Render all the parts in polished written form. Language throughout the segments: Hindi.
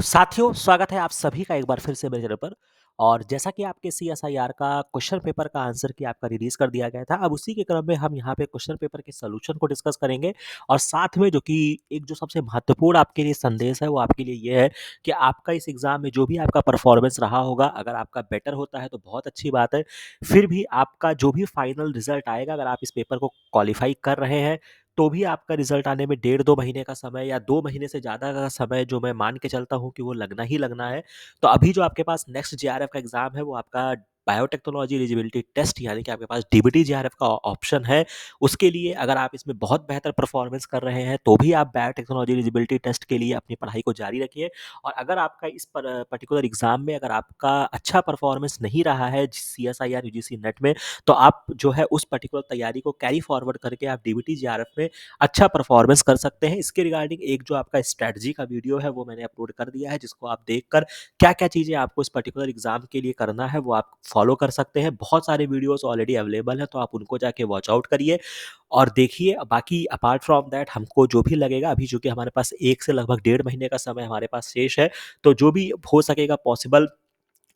साथियों, स्वागत है आप सभी का एक बार फिर से मेरे चैनल पर। और जैसा कि आपके सीएसआईआर का क्वेश्चन पेपर का आंसर की आपका रिलीज़ कर दिया गया था, अब उसी के क्रम में हम यहाँ पे क्वेश्चन पेपर के सॉल्यूशन को डिस्कस करेंगे। और साथ में जो कि एक जो सबसे महत्वपूर्ण आपके लिए संदेश है, वो आपके लिए ये है कि आपका इस एग्ज़ाम में जो भी आपका परफॉर्मेंस रहा होगा, अगर आपका बेटर होता है तो बहुत अच्छी बात है। फिर भी आपका जो भी फाइनल रिज़ल्ट आएगा, अगर आप इस पेपर को क्वालीफाई कर रहे हैं, तो भी आपका रिज़ल्ट आने में डेढ़ 2 महीने का समय या 2 महीने से ज़्यादा का समय जो मैं मान के चलता हूँ कि वो लगना ही लगना है। तो अभी जो आपके पास नेक्स्ट जेआरएफ का एग्ज़ाम है, वो आपका बायोटेक्नोलॉजी एलिजिबिलिटी टेस्ट, यानी कि आपके पास डीबीटी जेआरएफ का ऑप्शन है। उसके लिए अगर आप इसमें बहुत बेहतर परफॉर्मेंस कर रहे हैं, तो भी आप बायोटेक्नोलॉजी एलिजिबिलिटी टेस्ट के लिए अपनी पढ़ाई को जारी रखिए। और अगर आपका इस पर्टिकुलर एग्ज़ाम में अगर आपका अच्छा परफॉर्मेंस नहीं रहा है सीएसआईआर यूजीसी नेट में, तो आप जो है उस पर्टिकुलर तैयारी को कैरी फॉरवर्ड करके आप डीबीटी जेआरएफ में अच्छा परफॉर्मेंस कर सकते हैं। इसके रिगार्डिंग एक जो आपका स्ट्रैटेजी का वीडियो है, वो मैंने अपलोड कर दिया है, जिसको आप देखकर क्या-क्या चीज़ें आपको इस पर्टिकुलर एग्ज़ाम के लिए करना है, वो आप फॉलो कर सकते हैं। बहुत सारे वीडियोज़ ऑलरेडी अवेलेबल हैं, तो आप उनको जाके वॉच आउट करिए और देखिए। बाकी अपार्ट फ्रॉम दैट हमको जो भी लगेगा, अभी चूँकि हमारे पास 1 से लगभग डेढ़ महीने का समय हमारे पास शेष है, तो जो भी हो सकेगा पॉसिबल,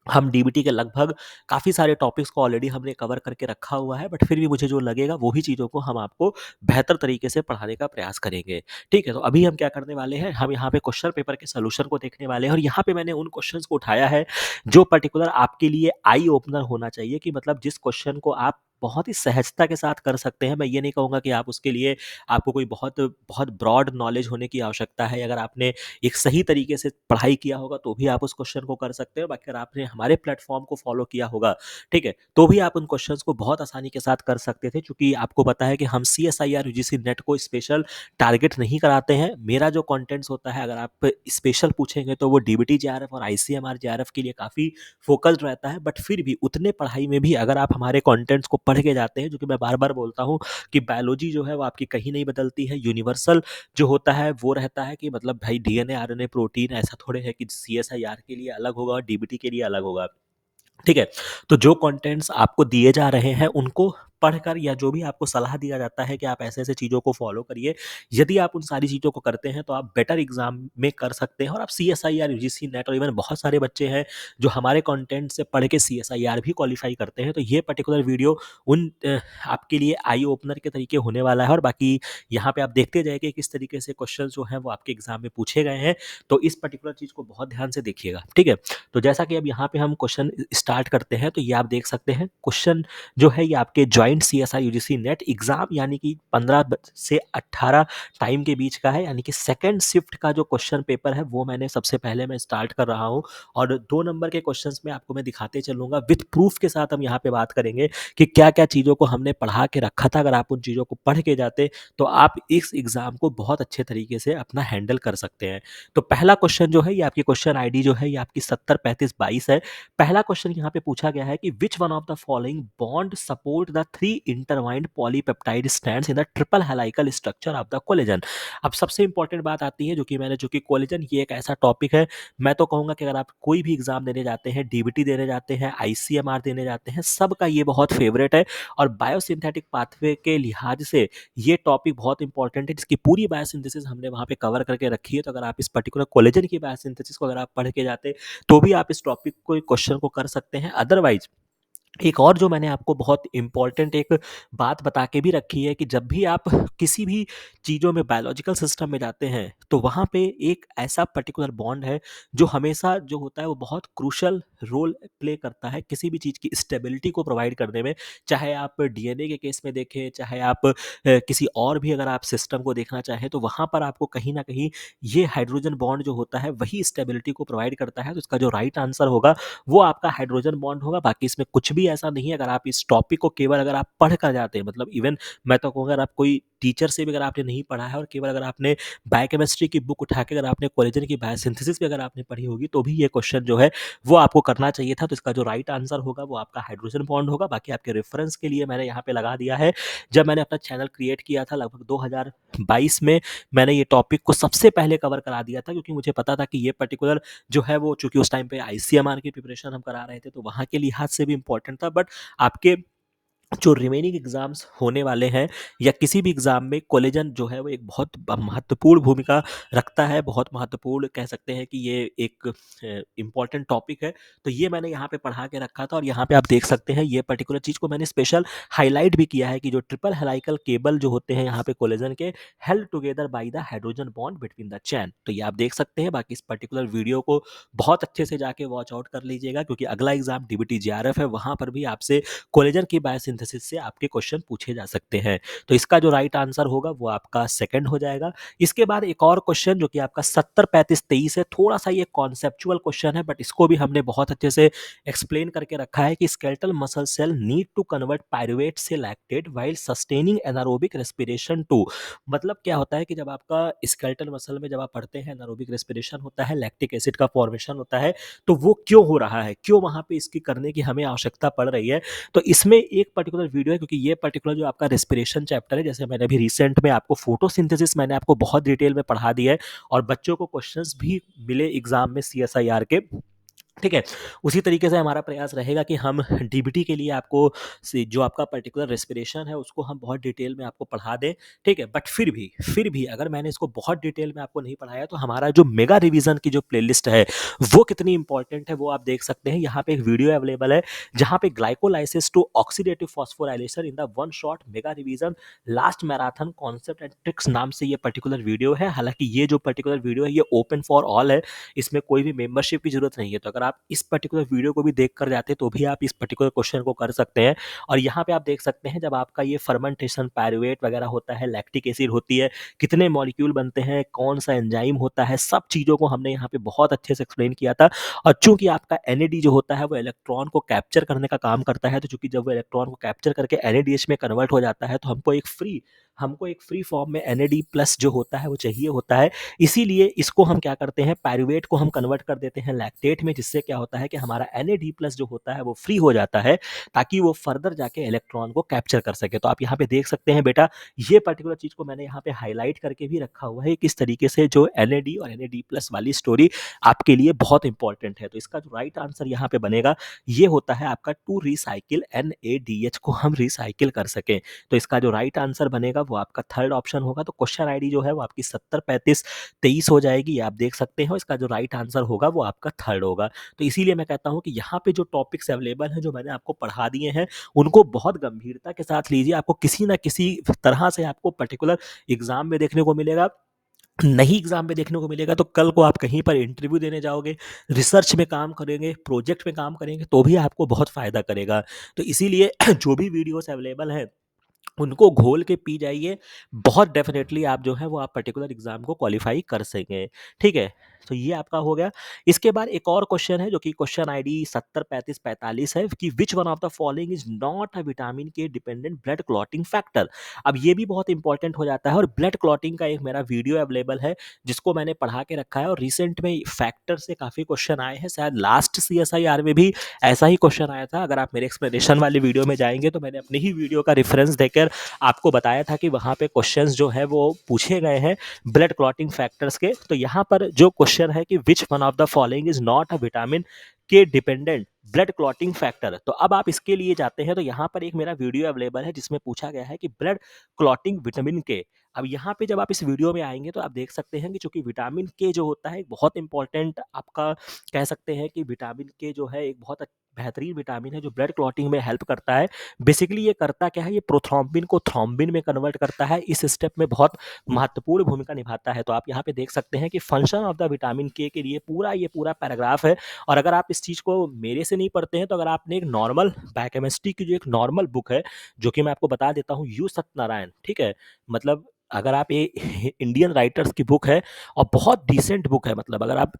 हम डीबीटी के लगभग काफ़ी सारे टॉपिक्स को ऑलरेडी हमने कवर करके रखा हुआ है, बट फिर भी मुझे जो लगेगा वो ही चीज़ों को हम आपको बेहतर तरीके से पढ़ाने का प्रयास करेंगे। ठीक है? तो अभी हम क्या करने वाले हैं, हम यहाँ पे क्वेश्चन पेपर के सॉल्यूशन को देखने वाले हैं। और यहाँ पे मैंने उन क्वेश्चंस को उठाया है जो पर्टिकुलर आपके लिए आई ओपनर होना चाहिए, कि मतलब जिस क्वेश्चन को आप बहुत ही सहजता के साथ कर सकते हैं। मैं ये नहीं कहूँगा कि आप उसके लिए आपको कोई बहुत बहुत ब्रॉड नॉलेज होने की आवश्यकता है। अगर आपने एक सही तरीके से पढ़ाई किया होगा, तो भी आप उस क्वेश्चन को कर सकते हो। बाकी अगर आपने हमारे प्लेटफॉर्म को फॉलो किया होगा, ठीक है, तो भी आप उन क्वेश्चंस को बहुत आसानी के साथ कर सकते थे, क्योंकि आपको पता है कि हम सीएसआईआर यूजीसी नेट को स्पेशल टारगेट नहीं कराते हैं। मेरा जो कंटेंट्स होता है, अगर आप स्पेशल पूछेंगे, तो वो डीबीटी जेआरएफ और आईसीएमआर जेआरएफ के लिए काफ़ी फोकस्ड रहता है। बट फिर भी उतने पढ़ाई में भी अगर आप हमारे कंटेंट्स को पढ़ के जाते हैं, जो कि मैं बार बार बोलता हूँ कि बायोलॉजी जो है वो आपकी कहीं नहीं बदलती है। यूनिवर्सल जो होता है वो रहता है, कि मतलब भाई डीएनए आरएनए प्रोटीन ऐसा थोड़े है कि सीएसआईआर के लिए अलग होगा और डीबीटी के लिए अलग होगा। ठीक है? तो जो कंटेंट्स आपको दिए जा रहे हैं, उनको पढ़कर या जो भी आपको सलाह दिया जाता है कि आप ऐसे-ऐसे चीज़ों को फ़ॉलो करिए, यदि आप उन सारी चीज़ों को करते हैं, तो आप बेटर एग्ज़ाम में कर सकते हैं। और आप सीएसआईआर, यूजीसी नेट और इवन बहुत सारे बच्चे हैं, जो हमारे कंटेंट से पढ़ के सीएसआईआर भी क्वालीफ़ाई करते हैं। तो ये पर्टिकुलर वीडियो उन आपके लिए आई ओपनर के तरीके होने वाला है। और बाकी यहाँ पे आप देखते जाइए कि किस तरीके से क्वेश्चन जो हैं, वो आपके एग्ज़ाम में पूछे गए हैं। तो इस पर्टिकुलर चीज़ को बहुत ध्यान से देखिएगा, ठीक है? तो जैसा कि अब यहाँ पे हम क्वेश्चन स्टार्ट करते हैं, तो ये आप देख सकते हैं क्वेश्चन जो है, ये आपके joint CSI UGC net exam, यानी कि 15 से 18 टाइम के बीच का है। यानी कि सेकंड शिफ्ट का जो क्वेश्चन पेपर है, वो मैंने सबसे पहले मैं स्टार्ट कर रहा हूँ। और 2 नंबर के क्वेश्चंस में आपको मैं दिखाते चलूंगा विथ प्रूफ के साथ। हम यहाँ पे बात करेंगे कि क्या क्या चीज़ों को हमने पढ़ा के रखा था। अगर आप उन चीज़ों को पढ़ के जाते, तो आप इस एग्जाम को बहुत अच्छे तरीके से अपना हैंडल कर सकते हैं। तो पहला क्वेश्चन जो है, ये आपकी क्वेश्चन आईडी जो है, ये आपकी 703522 है। पहला क्वेश्चन यहाँ पे पूछा गया है कि which one of the following bond support the 3 intertwined polypeptide strands in the triple helical structure of the collagen. अब सबसे इंपॉर्टेंट बात आती है, जो कि कोलेजन, ये एक ऐसा टॉपिक है, मैं तो कहूंगा कि अगर आप कोई भी एग्जाम देने जाते हैं, डीबीटी देने जाते हैं, आईसीएमआर देने जाते हैं, सबका ये बहुत फेवरेट है। और बायोसिंथेटिक पाथवे के लिहाज से ये टॉपिक बहुत इंपॉर्टेंट है, जिसकी पूरी बायोसिंथेसिस हमने वहाँ पे कवर करके रखी है। तो अगर आप इस पर्टिकुलर कोलेजन की बायोसिंथेसिस को अगर आप पढ़ के जाते, तो भी आप इस टॉपिक को, क्वेश्चन को कर सकते हैं। अदरवाइज एक और जो मैंने आपको बहुत इम्पोर्टेंट एक बात बता के भी रखी है, कि जब भी आप किसी भी चीज़ों में बायोलॉजिकल सिस्टम में जाते हैं, तो वहाँ पे एक ऐसा पर्टिकुलर बॉन्ड है, जो हमेशा जो होता है वो बहुत क्रूशल रोल प्ले करता है किसी भी चीज़ की स्टेबिलिटी को प्रोवाइड करने में। चाहे आप डीएनए के केस में देखें, चाहे आप किसी और भी अगर आप सिस्टम को देखना चाहें, तो वहाँ पर आपको कहीं ना कहीं ये हाइड्रोजन बॉन्ड जो होता है, वही स्टेबिलिटी को प्रोवाइड करता है। तो इसका जो राइट आंसर होगा, वो आपका हाइड्रोजन बॉन्ड होगा। बाकी इसमें कुछ भी ऐसा नहीं है। अगर आप इस टॉपिक को केवल अगर आप पढ़ कर जाते हैं, मतलब इवन मैं तो कहूँगा, अगर आप कोई टीचर से भी अगर आपने नहीं पढ़ा है, और केवल अगर आपने बायोकेमिस्ट्री की बुक उठा के अगर आपने कोलेजन की बायोसिंथेसिस भी अगर आपने पढ़ी होगी, तो भी ये क्वेश्चन जो है वो आपको करना चाहिए था। तो इसका जो राइट आंसर होगा, वो आपका हाइड्रोजन बॉन्ड होगा। बाकी आपके रेफरेंस के लिए मैंने यहाँ पे लगा दिया है, जब मैंने अपना चैनल क्रिएट किया था लगभग 2022 में, मैंने ये टॉपिक को सबसे पहले कवर करा दिया था, क्योंकि मुझे पता था कि ये पर्टिकुलर जो है वो, चूंकि उस टाइम पे आईसीएमआर की प्रिपरेशन हम करा रहे थे, तो वहाँ के लिहाज से भी इम्पोर्टेंट था। बट आपके जो रिमेनिंग एग्ज़ाम्स होने वाले हैं या किसी भी एग्ज़ाम में कोलेजन जो है वो एक बहुत महत्वपूर्ण भूमिका रखता है, बहुत महत्वपूर्ण कह सकते हैं कि ये एक इम्पोर्टेंट टॉपिक है। तो ये मैंने यहाँ पे पढ़ा के रखा था और यहाँ पे आप देख सकते हैं ये पर्टिकुलर चीज़ को मैंने स्पेशल हाइलाइट भी किया है कि जो ट्रिपल हेलाइकल केबल जो होते हैं यहाँ पे कोलेजन के held together by the hydrogen bond between the chain. तो ये आप देख सकते हैं। बाकी इस पर्टिकुलर वीडियो को बहुत अच्छे से जाके वॉच आउट कर लीजिएगा क्योंकि अगला एग्ज़ाम डीबीटी जेआरएफ है, वहाँ पर भी आपसे कोलेजन की बायोसिंथेसिस से आपके क्वेश्चन पूछे जा सकते हैं। तो इसका जो राइट आंसर होगा वो आपका सेकंड हो जाएगा। इसके बाद एक और क्वेश्चन जो कि आपका 70 35 23 है, थोड़ा-सा ये कॉन्सेप्चुअल क्वेश्चन है बट इसको भी हमने बहुत अच्छे से एक्सप्लेन करके रखा है कि skeletal muscle cell need to convert pyruvate से lactate while sustaining anaerobic respiration too. मतलब क्या होता है कि जब आपका स्केलेटल मसल में जब आप पढ़ते हैं एनारोबिक रेस्पिरेशन होता है, लैक्टिक एसिड का फॉर्मेशन होता है, तो वो क्यों हो रहा है? क्यों वहाँ पे इसकी करने की हमें आवश्यकता पड़ रही है? तो इसमें एक पर्टिकुलर वीडियो है क्योंकि ये पर्टिकुलर जो आपका रेस्पिरेशन चैप्टर है, जैसे मैंने अभी रिसेंट में आपको फोटोसिंथेसिस मैंने आपको बहुत डिटेल में पढ़ा दिया है और बच्चों को क्वेश्चंस भी मिले एग्जाम में सीएसआईआर के। ठीक है। उसी तरीके से हमारा प्रयास रहेगा कि हम डीबीटी के लिए आपको जो आपका पर्टिकुलर रेस्पिरेशन है उसको हम बहुत डिटेल में आपको पढ़ा दें। ठीक है। बट फिर भी अगर मैंने इसको बहुत डिटेल में आपको नहीं पढ़ाया तो हमारा जो मेगा रिवीजन की जो प्लेलिस्ट है वो कितनी इंपॉर्टेंट है वो आप देख सकते हैं। यहाँ पे एक वीडियो अवेलेबल है जहाँ पे glycolysis to oxidative phosphorylation in the one shot mega revision last marathon concept and tricks नाम से ये पर्टिकुलर वीडियो है। हालांकि ये जो पर्टिकुलर वीडियो है ये ओपन फॉर ऑल है, इसमें कोई भी मेंबरशिप की जरूरत नहीं है। तो अगर आप इस पर्टिकुलर वीडियो को भी देख कर जाते तो भी आप इस पर्टिकुलर क्वेश्चन को कर सकते हैं। और यहाँ पे आप देख सकते हैं जब आपका ये फर्मेंटेशन पायरुवेट वगैरह होता है, लैक्टिक एसिड होती है, कितने मॉलिक्यूल बनते हैं, कौन सा एंजाइम होता है, सब चीज़ों को हमने यहाँ पे बहुत अच्छे से एक्सप्लेन किया था। और चूंकि आपका एनएडी जो होता है वो इलेक्ट्रॉन को कैप्चर करने का काम करता है, तो चूंकि जब वो इलेक्ट्रॉन को कैप्चर करके एनएडीएच में कन्वर्ट हो जाता है तो हमको एक फ्री फॉर्म में एनएडी प्लस जो होता है वो चाहिए होता है। इसीलिए इसको हम क्या करते हैं, पायरुवेट को हम कन्वर्ट कर देते हैं लैक्टेट में, जिससे क्या होता है कि हमारा NAD+ जो होता है वो फ्री हो जाता है ताकि वो फर्दर जाके इलेक्ट्रॉन को कैप्चर कर सके। तो आप यहाँ पे देख सकते हैं बेटा, ये पर्टिकुलर चीज को मैंने यहाँ पे हाईलाइट करके भी रखा हुआ है किस तरीके से जो NAD और NAD+ वाली स्टोरी आपके लिए बहुत इंपॉर्टेंट है। तो इसका जो राइट आंसर यहाँ पे बनेगा ये होता है आपका टू रिसाइकिल NADH को हम रिसाइकिल कर सकें। तो इसका जो राइट आंसर बनेगा वो आपका थर्ड ऑप्शन होगा। तो क्वेश्चन आईडी जो है वो आपकी 70 35 23 हो जाएगी, ये आप देख सकते हो। इसका जो राइट आंसर होगा वो आपका थर्ड होगा। तो इसीलिए मैं कहता हूँ कि यहाँ पे जो टॉपिक्स अवेलेबल हैं जो मैंने आपको पढ़ा दिए हैं उनको बहुत गंभीरता के साथ लीजिए। आपको किसी ना किसी तरह से आपको पर्टिकुलर एग्जाम में देखने को मिलेगा, नहीं एग्जाम में देखने को मिलेगा तो कल को आप कहीं पर इंटरव्यू देने जाओगे, रिसर्च में काम करेंगे, प्रोजेक्ट में काम करेंगे तो भी आपको बहुत फायदा करेगा। तो इसीलिए जो भी वीडियोस अवेलेबल हैं उनको घोल के पी जाइए, बहुत डेफ़िनेटली आप जो है वो आप पर्टिकुलर एग्ज़ाम को क्वालीफ़ाई कर सकेंगे, ठीक है? तो ये आपका हो गया। इसके बाद एक और क्वेश्चन है जो कि क्वेश्चन आईडी 70 35 45 है कि which one of the following is not a vitamin के डिपेंडेंट ब्लड क्लॉटिंग फैक्टर। अब ये भी बहुत इंपॉर्टेंट हो जाता है और ब्लड क्लॉटिंग का एक मेरा वीडियो अवेलेबल है जिसको मैंने पढ़ा के रखा है और रिसेंट में फैक्टर से काफ़ी क्वेश्चन आए हैं। शायद लास्ट सीएसआईआर में भी ऐसा ही क्वेश्चन आया था। अगर आप मेरे एक्सप्लेनेशन वाली वीडियो में जाएँगे तो मैंने अपनी ही वीडियो का रेफरेंस देकर आपको बताया था कि वहाँ पे क्वेश्चंस जो है वो पूछे गए हैं ब्लड क्लॉटिंग फैक्टर्स के। तो यहाँ पर जो क्वेश्चन है कि which one of the following is not a vitamin के डिपेंडेंट ब्लड क्लॉटिंग फैक्टर। तो अब आप इसके लिए जाते हैं तो यहाँ पर एक मेरा वीडियो अवेलेबल है जिसमें पूछा गया है कि ब्लड क्लॉटिंग विटामिन के। अब यहाँ पे जब आप इस वीडियो में आएंगे तो आप देख सकते हैं कि चूंकि विटामिन के जो होता है एक बहुत इंपॉर्टेंट आपका कह सकते हैं कि विटामिन के जो है एक बहुत बेहतरीन विटामिन है जो ब्लड क्लॉटिंग में हेल्प करता है। बेसिकली ये करता क्या है, ये प्रोथ्रोम्बिन को थ्रोम्बिन में कन्वर्ट करता है, इस स्टेप में बहुत महत्वपूर्ण भूमिका निभाता है। तो आप यहाँ पे देख सकते हैं कि फंक्शन ऑफ द विटामिन के लिए पूरा पैराग्राफ है। और अगर आप इस चीज़ को मेरे से नहीं पढ़ते हैं तो अगर आपने एक नॉर्मल बायोकेमिस्ट्री की जो एक नॉर्मल बुक है जो कि मैं आपको बता देता हूँ, यू सत्यनारायण, ठीक है, मतलब अगर आप ये इंडियन राइटर्स की बुक है और बहुत डिसेंट बुक है, मतलब अगर आप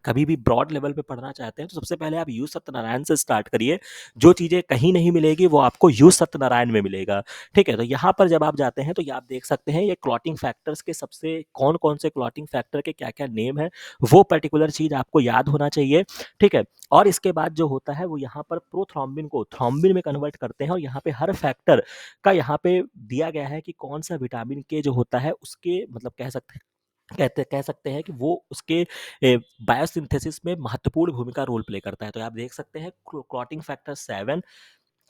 कभी भी ब्रॉड लेवल पे पढ़ना चाहते हैं तो सबसे पहले आप यू सत्यनारायण से स्टार्ट करिए। जो चीज़ें कहीं नहीं मिलेगी वो आपको यू सत्यनारायण में मिलेगा, ठीक है। तो यहाँ पर जब आप जाते हैं तो ये आप देख सकते हैं ये क्लॉटिंग फैक्टर्स के सबसे कौन कौन से क्लॉटिंग फैक्टर के क्या क्या नेम है वो पर्टिकुलर चीज़ आपको याद होना चाहिए, ठीक है। और इसके बाद जो होता है वो यहाँ पर प्रोथ्रोम्बिन को थ्रोम्बिन में कन्वर्ट करते हैं और यहाँ पे हर फैक्टर का यहाँ पे दिया गया है कि कौन सा विटामिन के जो होता है उसके मतलब कह सकते हैं कि वो उसके बायोसिंथेसिस में महत्वपूर्ण भूमिका रोल प्ले करता है। तो आप देख सकते हैं clotting factor 7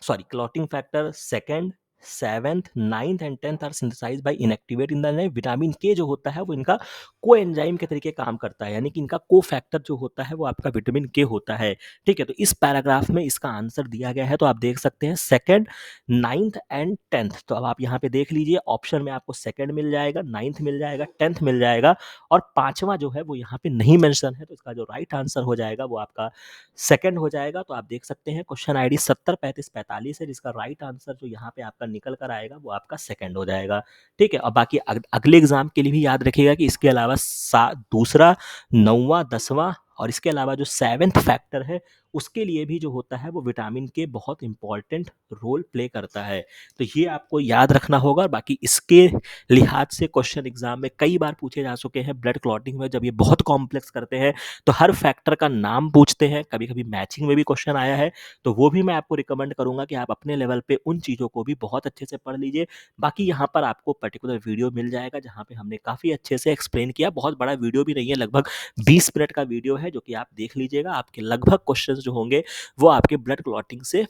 sorry, clotting factor second, seventh, ninth and tenth are synthesized by inactivate in the liver. Vitamin K जो होता है वो इनका कोएंजाइम के तरीके काम करता है, यानी कि इनका को फैक्टर जो होता है वो आपका विटामिन के होता है। ठीक है, तो इस पैराग्राफ में इसका आंसर दिया गया है, तो आप देख सकते हैं सेकंड, नाइन्थ एंड टेंथ। तो अब आप यहाँ पे देख लीजिए, ऑप्शन में आपको सेकंड मिल जाएगा, नाइन्थ मिल जाएगा, टेंथ मिल जाएगा, और पांचवा जो है वो यहाँ पे नहीं मेंशन है, तो इसका जो राइट आंसर हो जाएगा वो आपका सेकंड हो जाएगा। तो आप देख सकते हैं क्वेश्चन आईडी 703545 है, जिसका राइट आंसर जो यहाँ पे आपका निकल कर आएगा वो आपका सेकंड हो जाएगा। ठीक है, और बाकी अगले एग्जाम के लिए भी याद रखिएगा कि इसके अलावा दूसरा, नौवां, दसवां और इसके अलावा जो सेवेंथ फैक्टर है उसके लिए भी जो होता है वो विटामिन के बहुत इंपॉर्टेंट रोल प्ले करता है। तो ये आपको याद रखना होगा। बाकी इसके लिहाज से क्वेश्चन एग्जाम में कई बार पूछे जा चुके हैं। ब्लड क्लॉटिंग में जब ये बहुत कॉम्प्लेक्स करते हैं तो हर फैक्टर का नाम पूछते हैं, कभी कभी मैचिंग में भी क्वेश्चन आया है, तो वो भी मैं आपको रिकमेंड करूंगा कि आप अपने लेवल पे उन चीज़ों को भी बहुत अच्छे से पढ़ लीजिए। बाकी यहाँ पर आपको पर्टिकुलर वीडियो मिल जाएगा जहाँ पे हमने काफ़ी अच्छे से एक्सप्लेन किया। बहुत बड़ा वीडियो भी नहीं है, लगभग 20 मिनट का वीडियो है, जो कि आप देख लीजिएगा। आपके लगभग क्वेश्चन जो होंगे वो आपके ब्लड क्लॉटिंग से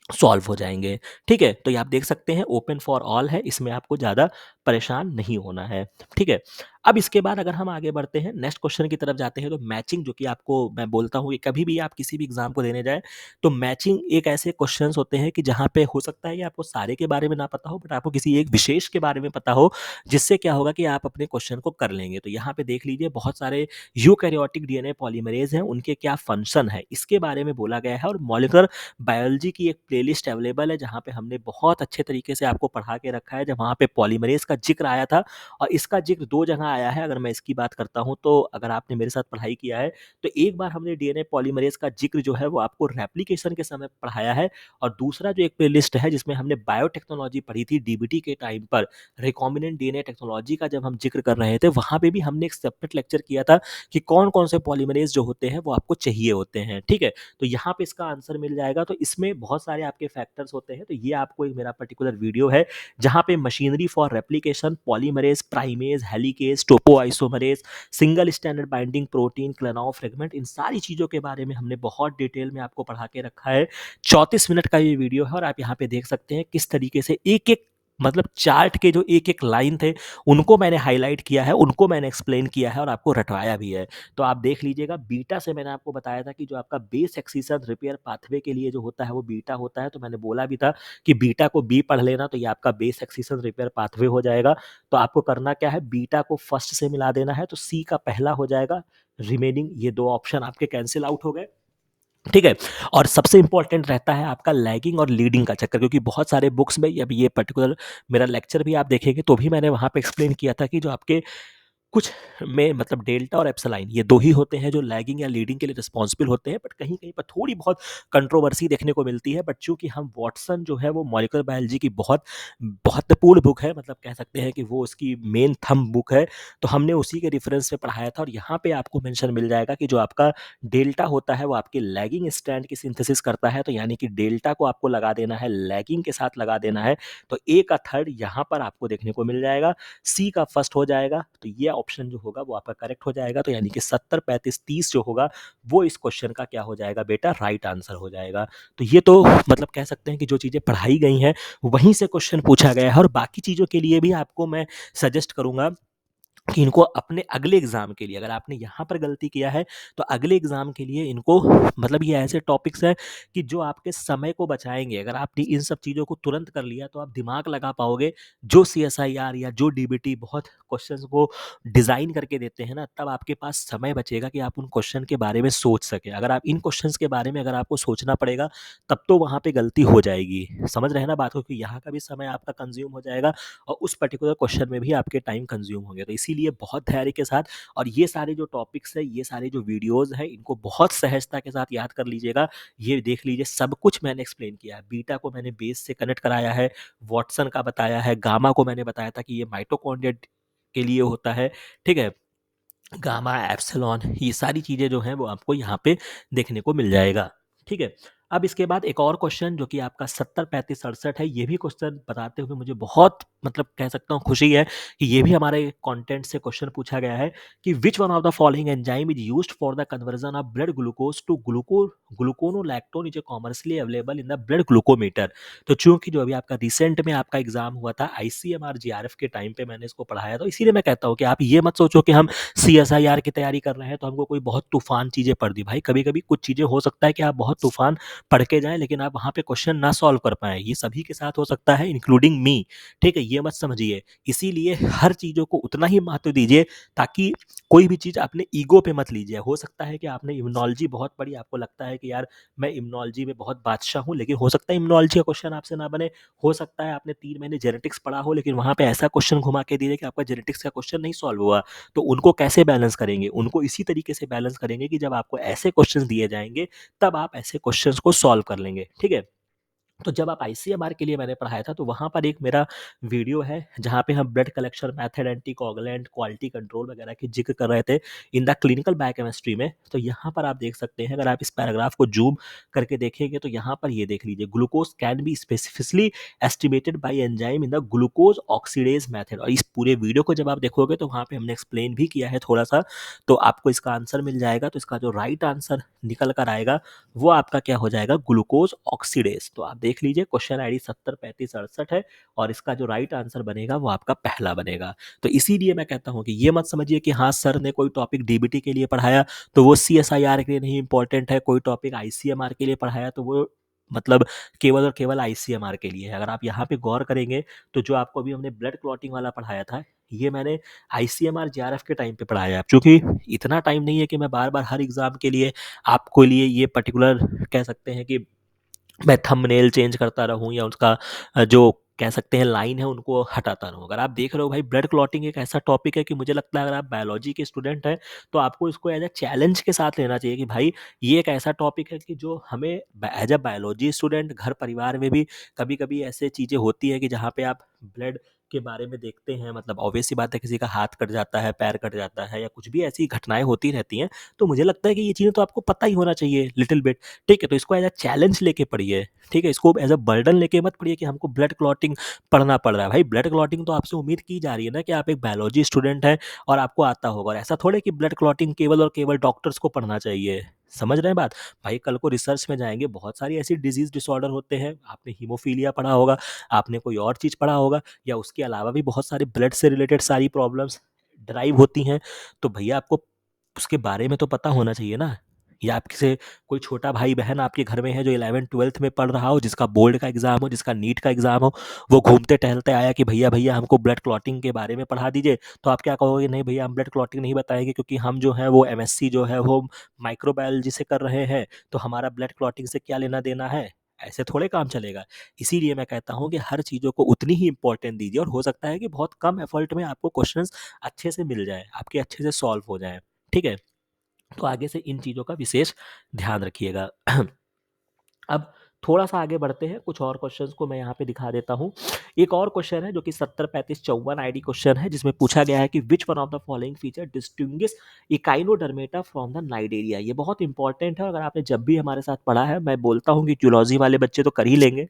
सॉल्व हो जाएंगे। ठीक है, तो ये आप देख सकते हैं ओपन फॉर ऑल है, इसमें आपको ज़्यादा परेशान नहीं होना है। ठीक है, अब इसके बाद अगर हम आगे बढ़ते हैं, नेक्स्ट क्वेश्चन की तरफ जाते हैं, तो मैचिंग, जो कि आपको मैं बोलता हूँ कि कभी भी आप किसी भी एग्जाम को देने जाए तो मैचिंग एक ऐसे क्वेश्चंस होते हैं कि जहाँ पे हो सकता है कि आपको सारे के बारे में ना पता हो, बट आपको किसी एक विशेष के बारे में पता हो, जिससे क्या होगा कि आप अपने क्वेश्चन को कर लेंगे। तो यहाँ पे देख लीजिए, बहुत सारे यूकैरियोटिक डीएनए पॉलीमरेज हैं, उनके क्या फंक्शन है इसके बारे में बोला गया है। और मॉलिक्यूलर बायोलॉजी की एक प्लेलिस्ट अवेलेबल है जहाँ पे हमने बहुत अच्छे तरीके से आपको पढ़ा के रखा है, जब वहाँ पे पॉलीमरेज का जिक्र आया था, और इसका जिक्र दो जगह आया है। अगर मैं इसकी बात करता हूँ तो अगर आपने मेरे साथ पढ़ाई किया है तो एक बार हमने डीएनए पॉलीमरेज का जिक्र जो है वो आपको रेप्लिकेशन के समय पढ़ाया है, और दूसरा जो एक प्लेलिस्ट है जिसमें हमने बायोटेक्नोलॉजी पढ़ी थी डीबीटी के टाइम पर, रिकॉम्बिनेंट डीएनए टेक्नोलॉजी का जब हम जिक्र कर रहे थे, वहाँ पे भी हमने एक सेपरेट लेक्चर किया था कि कौन कौन से पॉलीमरेज जो होते हैं वो आपको चाहिए होते हैं। ठीक है, तो यहाँ पे इसका आंसर मिल जाएगा। तो इसमें बहुत सारे आपके फैक्टर्स होते हैं, तो ये आपको एक मेरा पर्टिकुलर वीडियो है जहाँ पे machinery for replication, polymerase, primase, helicase, topoisomerase, single standard binding protein, Klenow fragment, इन सारी चीज़ों के बारे में हमने बहुत डिटेल में आपको पढ़ा के रखा है। 34 मिनट का ये वीडियो है, और आप यहाँ पे देख सकते हैं किस तरीके से एक एक मतलब चार्ट के जो एक एक लाइन थे उनको मैंने हाईलाइट किया है, उनको मैंने एक्सप्लेन किया है और आपको रटवाया भी है। तो आप देख लीजिएगा, बीटा से मैंने आपको बताया था कि जो आपका बेस एक्सीसन रिपेयर पाथवे के लिए जो होता है वो बीटा होता है, तो मैंने बोला भी था कि बीटा को बी पढ़ लेना, तो ये आपका बेस एक्सीसन रिपेयर पाथवे हो जाएगा। तो आपको करना क्या है, बीटा को फर्स्ट से मिला देना है, तो सी का पहला हो जाएगा, रिमेनिंग ये दो ऑप्शन आपके कैंसिल आउट हो गए। ठीक है, और सबसे इंपॉर्टेंट रहता है आपका लैगिंग और लीडिंग का चक्कर, क्योंकि बहुत सारे बुक्स में अभी ये पर्टिकुलर मेरा लेक्चर भी आप देखेंगे तो भी मैंने वहाँ पे एक्सप्लेन किया था कि जो आपके कुछ में मतलब डेल्टा और एप्सिलॉन ये दो ही होते हैं जो लैगिंग या लीडिंग के लिए रिस्पॉन्सिबल होते हैं, बट कहीं कहीं पर थोड़ी बहुत कंट्रोवर्सी देखने को मिलती है। बट चूंकि हम वॉटसन जो है वो मॉलिक्यूलर बायोलॉजी की बहुत महत्वपूर्ण बुक है, मतलब कह सकते हैं कि वो उसकी मेन थंब बुक है, तो हमने उसी के रेफरेंस में पढ़ाया था। और यहाँ पे आपको मेंशन मिल जाएगा कि जो आपका डेल्टा होता है वो आपके लैगिंग स्ट्रैंड की सिंथेसिस करता है, तो यानी कि डेल्टा को आपको लगा देना है, लैगिंग के साथ लगा देना है, तो ए का थर्ड यहाँ पर आपको देखने को मिल जाएगा, सी का फर्स्ट हो जाएगा, तो ये ऑप्शन जो होगा वो आपका करेक्ट हो जाएगा। तो यानी कि 70 35 30 जो होगा वो इस क्वेश्चन का क्या हो जाएगा बेटा, राइट आंसर हो जाएगा। तो ये तो मतलब कह सकते हैं कि जो चीज़ें पढ़ाई गई हैं वहीं से क्वेश्चन पूछा गया है, और बाकी चीज़ों के लिए भी आपको मैं सजेस्ट करूंगा कि इनको अपने अगले एग्जाम के लिए, अगर आपने यहाँ पर गलती किया है तो अगले एग्जाम के लिए इनको, मतलब ये ऐसे टॉपिक्स हैं कि जो आपके समय को बचाएंगे। अगर आपने इन सब चीज़ों को तुरंत कर लिया तो आप दिमाग लगा पाओगे। जो CSIR या जो DBT बहुत क्वेश्चंस को डिज़ाइन करके देते हैं ना, तब आपके पास समय बचेगा कि आप उन क्वेश्चन के बारे में सोच सकें। अगर आप इन क्वेश्चंस के बारे में अगर आपको सोचना पड़ेगा तब तो वहाँ पे गलती हो जाएगी। समझ रहे हैं ना बात को, कि यहाँ का भी समय आपका कंज्यूम हो जाएगा और उस पर्टिकुलर क्वेश्चन में भी आपके टाइम कंज्यूम होंगे। तो इसीलिए बहुत तैयारी के साथ, और ये सारे जो टॉपिक्स है, ये सारे जो वीडियोस हैं, इनको बहुत सहजता के साथ याद कर लीजिएगा। ये देख लीजिए, सब कुछ मैंने एक्सप्लेन किया है। बीटा को मैंने बेस से कनेक्ट कराया है, वॉटसन का बताया है, गामा को मैंने बताया था कि ये माइटोकॉन्ड्रिया के लिए होता है। ठीक है, गामा, एप्सिलॉन, ये सारी चीज़ें जो हैं वो आपको यहाँ पे देखने को मिल जाएगा। ठीक है, अब इसके बाद एक और क्वेश्चन जो कि आपका 70, 35, 67 है, ये भी क्वेश्चन बताते हुए मुझे बहुत मतलब कह सकता हूँ खुशी है कि ये भी हमारे कंटेंट से क्वेश्चन पूछा गया है कि which one of the following enzyme is used for the conversion of blood glucose to gluconolactone is commercially available in the blood glucometer. तो चूंकि जो अभी आपका रिसेंट में आपका एग्जाम हुआ था आईसीएमआर जीआरएफ के टाइम पे मैंने इसको पढ़ाया, तो इसीलिए मैं कहता हूँ कि आप ये मत सोचो कि हम सीएसआईआर की तैयारी कर रहे हैं तो हमको कोई बहुत तूफान चीजें पढ़ दी। भाई कभी कभी कुछ चीजें हो सकता है कि आप बहुत तूफान पढ़ के जाएँ लेकिन आप वहाँ पे क्वेश्चन ना सॉल्व कर पाएँ, ये सभी के साथ हो सकता है इंक्लूडिंग मी, ठीक है? ये मत समझिए। इसीलिए हर चीज़ों को उतना ही महत्व दीजिए ताकि कोई भी चीज़ अपने ईगो पे मत लीजिए। हो सकता है कि आपने इम्यूनॉलजी बहुत पढ़ी, आपको लगता है कि यार मैं इम्यूनॉलजी में बहुत बादशाह हूँ, लेकिन हो सकता है इम्यूनॉलजी का क्वेश्चन आपसे ना बने। हो सकता है आपने 3 महीने जेनेटिक्स पढ़ा हो लेकिन वहाँ पे ऐसा क्वेश्चन घुमा के दिए कि आपका जेनेटिक्स का क्वेश्चन नहीं सॉल्व हुआ। तो उनको कैसे बैलेंस करेंगे? उनको इसी तरीके से बैलेंस करेंगे कि जब आपको ऐसे क्वेश्चंस दिए जाएँगे तब आप ऐसे क्वेश्चंस को सॉल्व कर लेंगे, ठीक है? तो जब आप आईसीएमआर के लिए मैंने पढ़ाया था तो वहाँ पर एक मेरा वीडियो है जहाँ पे हम blood collection method, anticoagulant, quality control वगैरह की जिक्र कर रहे थे इन द क्लिनिकल बायोकेमिस्ट्री में। तो यहाँ पर आप देख सकते हैं, अगर आप इस पैराग्राफ को जूम करके देखेंगे तो यहाँ पर ये देख लीजिए, glucose can be specifically estimated by enzyme in the glucose oxidase method. और इस पूरे वीडियो को जब आप देखोगे तो वहाँ पे हमने एक्सप्लेन भी किया है थोड़ा सा, तो आपको इसका आंसर मिल जाएगा। तो इसका जो राइट आंसर निकल कर आएगा वो आपका क्या हो जाएगा, ग्लूकोज ऑक्सीडेज। तो आप देख लीजिए क्वेश्चन आईडी 70, 35, 68 है और इसका जो राइट आंसर बनेगा वो आपका पहला बनेगा। तो इसीलिए मैं कहता हूँ कि ये मत समझिए कि हाँ सर ने कोई टॉपिक डीबीटी के लिए पढ़ाया तो वो सीएसआईआर के लिए नहीं इंपॉर्टेंट है, कोई टॉपिक आईसीएमआर के लिए पढ़ाया तो वो मतलब केवल और केवल आईसीएमआर के लिए है। अगर आप यहाँ पे गौर करेंगे तो जो आपको अभी हमने ब्लड क्लॉटिंग वाला पढ़ाया था ये मैंने आईसीएमआर जेआरएफ के टाइम पे पढ़ाया है। चूंकि इतना टाइम नहीं है कि मैं बार बार हर एग्जाम के लिए आपको लिए ये पर्टिकुलर कह सकते हैं कि मैं थंबनेल चेंज करता रहूँ या उसका जो कह सकते हैं लाइन है उनको हटाता रहूँ। अगर आप देख रहे हो भाई ब्लड क्लॉटिंग एक ऐसा टॉपिक है कि मुझे लगता है अगर आप बायोलॉजी के स्टूडेंट हैं तो आपको इसको एज अ चैलेंज के साथ लेना चाहिए कि भाई ये एक ऐसा टॉपिक है कि जो हमें एज अ बायोलॉजी स्टूडेंट घर परिवार में भी कभी कभी ऐसे चीज़ें होती है कि जहाँ पे आप ब्लड के बारे में देखते हैं, मतलब ऑब्वियस सी बात है किसी का हाथ कट जाता है, पैर कट जाता है या कुछ भी ऐसी घटनाएं होती रहती हैं। तो मुझे लगता है कि ये चीज़ें तो आपको पता ही होना चाहिए लिटिल बिट, ठीक है? तो इसको एज अ चैलेंज लेके पढ़िए, ठीक है? इसको एज अ बर्डन लेके मत पढ़िए कि हमको ब्लड क्लॉटिंग पढ़ना पड़ रहा है। भाई ब्लड क्लॉटिंग तो आपसे उम्मीद की जा रही है ना कि आप एक बायोलॉजी स्टूडेंट हैं और आपको आता होगा, और ऐसा थोड़े कि ब्लड क्लॉटिंग केवल और केवल डॉक्टर्स को पढ़ना चाहिए। समझ रहे हैं बात? भाई कल को रिसर्च में जाएंगे, बहुत सारी ऐसी डिजीज डिसऑर्डर होते हैं, आपने हीमोफीलिया पढ़ा होगा, आपने कोई और चीज़ पढ़ा होगा, या उसके अलावा भी बहुत सारी ब्लड से रिलेटेड सारी प्रॉब्लम्स ड्राइव होती हैं। तो भैया आपको उसके बारे में तो पता होना चाहिए ना। या आपके से कोई छोटा भाई बहन आपके घर में है जो 11th-12th में पढ़ रहा हो, जिसका बोर्ड का एग्जाम हो, जिसका नीट का एग्जाम हो, वो घूमते टहलते आया कि भैया भैया हमको ब्लड क्लॉटिंग के बारे में पढ़ा दीजिए। तो आप क्या कहोगे, नहीं भैया हम ब्लड क्लॉटिंग नहीं बताएंगे क्योंकि हम जो है वो एमएससी जो है वो माइक्रोबायोलॉजी से कर रहे हैं, तो हमारा ब्लड क्लॉटिंग से क्या लेना देना है। ऐसे थोड़े काम चलेगा। इसीलिए मैं कहता हूँ कि हर चीज़ों को उतनी ही इंपॉर्टेंट दीजिए और हो सकता है कि बहुत कम एफर्ट में आपको क्वेश्चंस अच्छे से मिल जाए, आपके अच्छे से सॉल्व हो जाए, ठीक है? तो आगे से इन चीज़ों का विशेष ध्यान रखिएगा। अब थोड़ा-सा आगे बढ़ते हैं, कुछ और क्वेश्चंस को मैं यहाँ पे दिखा देता हूँ। एक और क्वेश्चन है जो कि 70, 35, 54 आईडी क्वेश्चन है, जिसमें पूछा गया है कि which one of the following feature distinguish Echinodermata from the Cnidaria. ये बहुत इंपॉर्टेंट है और अगर आपने जब भी हमारे साथ पढ़ा है, मैं बोलता हूँ कि जूलॉजी वाले बच्चे तो कर ही लेंगे।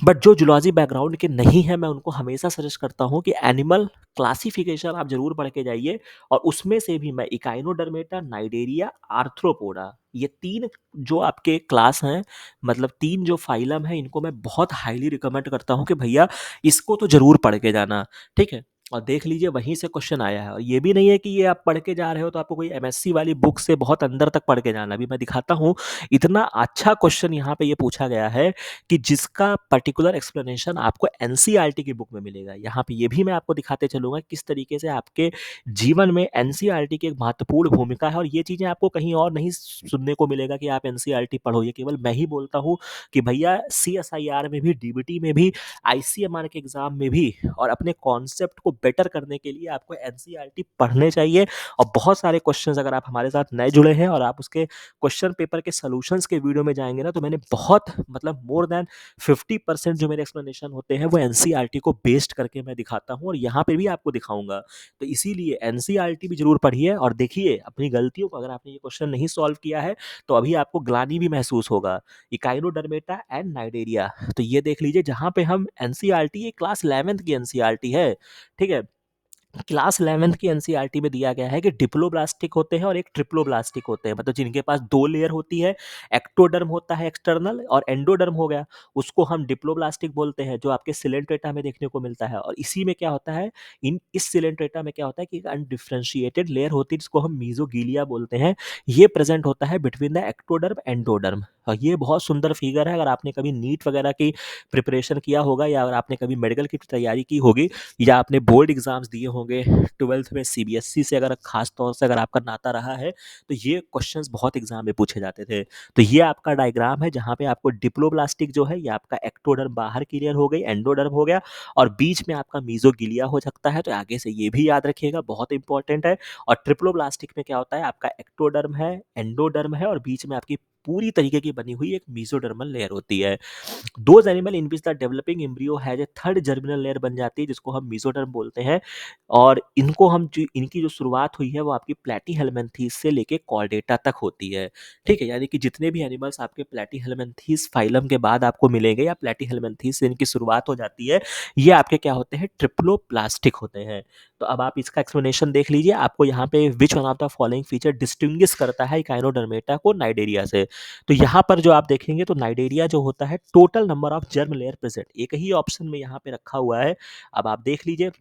बट जो जूलॉजी बैकग्राउंड के नहीं है, मैं उनको हमेशा सजेस्ट करता हूँ कि एनिमल क्लासिफिकेशन आप ज़रूर पढ़ के जाइए, और उसमें से भी मैं इकाइनोडर्मेटा, नाइडेरिया, आर्थ्रोपोडा, ये 3 जो आपके क्लास हैं, मतलब 3 जो फाइलम हैं, इनको मैं बहुत हाइली रिकमेंड करता हूँ कि भैया इसको तो ज़रूर पढ़ के जाना, ठीक है? और देख लीजिए वहीं से क्वेश्चन आया है, और ये भी नहीं है कि ये आप पढ़ के जा रहे हो तो आपको कोई एमएससी वाली बुक से बहुत अंदर तक पढ़ के जाना। अभी मैं दिखाता हूँ, इतना अच्छा क्वेश्चन यहाँ पे ये पूछा गया है कि जिसका पर्टिकुलर एक्सप्लेनेशन आपको एनसीईआरटी की बुक में मिलेगा। यहाँ पे ये भी मैं आपको दिखाते चलूँगा किस तरीके से आपके जीवन में एनसीईआरटी की एक महत्वपूर्ण भूमिका है, और ये चीज़ें आपको कहीं और नहीं सुनने को मिलेगा कि आप एनसीईआरटी पढ़ो। ये केवल मैं ही बोलता हूँ कि भैया सीएसआईआर में भी, डीबीटी में भी, आईसीएमआर के एग्ज़ाम में भी, और अपने कॉन्सेप्ट को बेटर करने के लिए आपको एनसीईआरटी पढ़ने चाहिए। और बहुत सारे क्वेश्चंस अगर आप हमारे साथ नए जुड़े हैं और आप उसके क्वेश्चन पेपर के सॉल्यूशंस के वीडियो में जाएँगे ना, तो मैंने बहुत मतलब मोर दैन 50% जो मेरे एक्सप्लेनेशन होते हैं वो एनसीईआरटी को बेस्ड करके मैं दिखाता हूँ और यहाँ पे भी आपको दिखाऊँगा। तो इसीलिए एनसीईआरटी भी ज़रूर पढ़िए और देखिए अपनी गलतियों को। अगर आपने ये क्वेश्चन नहीं सॉल्व किया है तो अभी आपको ग्लानि भी महसूस होगा। इकाइनोडर्मेटा एंड नाइडेरिया, तो ये देख लीजिए जहाँ पे हम एनसीईआरटी, ये क्लास 11th की एनसीईआरटी है, ठीक है? क्लास 11th की एनसीईआरटी में दिया गया है कि डिप्लोब्लास्टिक होते हैं और एक ट्रिप्लोब्लास्टिक होते हैं, मतलब जिनके पास 2 लेयर होती है। एक्टोडर्म होता है एक्सटर्नल और एंडोडर्म हो गया, उसको हम डिप्लोब्लास्टिक बोलते हैं, जो आपके सिलेंट्रेटा में देखने को मिलता है। और इसी में क्या होता है, इस सिलेंट्रेटा में क्या होता है कि एक अनडिफरेंशिएटेड लेयर होती है जिसको हम मीज़ोगीलिया बोलते हैं। ये प्रेज़ेंट होता है बिटवीन द एक्टोडर्म, एंडोडर्म। और ये बहुत सुंदर फिगर है। अगर आपने कभी नीट वगैरह की प्रिपरेशन किया होगा या अगर आपने कभी मेडिकल की तैयारी की होगी या आपने बोर्ड एग्जाम्स दिए होंगे 12th में सीबीएसई से, अगर खास तौर से अगर आपका नाता रहा है तो ये क्वेश्चंस बहुत एग्जाम में पूछे जाते थे। तो ये आपका डायग्राम है जहाँ पे आपको डिप्लोब्लास्टिक जो है, ये आपका एक्टोडर्म बाहर क्लियर हो गई, एंडोडर्म हो गया और बीच में आपका मीजोगिलिया हो सकता है। तो आगे से ये भी याद रखिएगा, बहुत इंपॉर्टेंट है। और ट्रिप्लोब्लास्टिक में क्या होता है, आपका एक्टोडर्म है, एंडोडर्म है और बीच में आपकी पूरी तरीके की बनी हुई एक मीजोडर्मल लेयर होती है। Those animal in which the developing embryo has a third germinal layer बन जाती है जिसको हम मीजोडर्म बोलते हैं। और इनको हम जो इनकी जो शुरुआत हुई है वो आपकी प्लैटीहेल्मिन्थीस से लेके कॉर्डेटा तक होती है, ठीक है? यानी कि जितने भी एनिमल्स आपके प्लैटीहेल्मिन्थीस फाइलम के बाद आपको मिलेंगे या प्लैटीहेल्मिन्थीस से इनकी शुरुआत हो जाती है, ये आपके क्या होते हैं, ट्रिप्लोप्लास्टिक होते हैं। तो अब आप इसका एक्सप्लेनेशन देख लीजिए। आपको यहाँ पे विच one of the following feature distinguish करता है इकाइनोडर्मेटा को नाइडेरिया से। तो यहाँ पर जो आप देखेंगे तो नाइडेरिया जो होता है, total number of germ layer present, एक ही ऑप्शन में यहाँ पे रखा हुआ है। अब आप देख लीजिए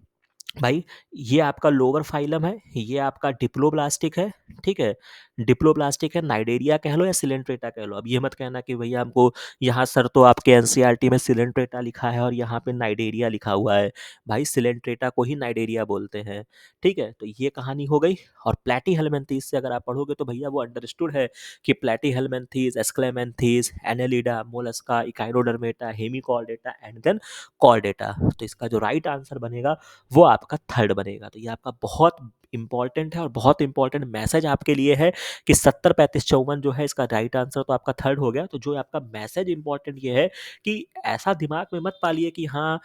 भाई, ये आपका लोअर फाइलम है, ये आपका डिप्लोब्लास्टिक है, ठीक है? डिप्लोब्लास्टिक है, नाइडेरिया कह लो या सिलेंट्रेटा कह लो। अब ये मत कहना कि भैया हमको यहाँ सर तो आपके एनसीईआरटी में सिलेंट्रेटा लिखा है और यहाँ पे नाइडेरिया लिखा हुआ है। भाई सिलेंट्रेटा को ही नाइडेरिया बोलते हैं, ठीक है? तो ये कहानी हो गई। और प्लैटीहेल्मिन्थीस से अगर आप पढ़ोगे तो भैया वो अंडरस्टूड है कि platyhelminthes, aschelminthes, annelida, mollusca, echinodermata, hemichordata and then chordata. तो इसका जो राइट आंसर बनेगा वो आपका थर्ड बनेगा। तो ये आपका बहुत इंपॉर्टेंट है और बहुत इंपॉर्टेंट मैसेज आपके लिए है कि 70 35 54 जो है इसका राइट आंसर तो आपका थर्ड हो गया। तो जो आपका मैसेज इंपॉर्टेंट ये है कि ऐसा दिमाग में मत पालिए कि हाँ,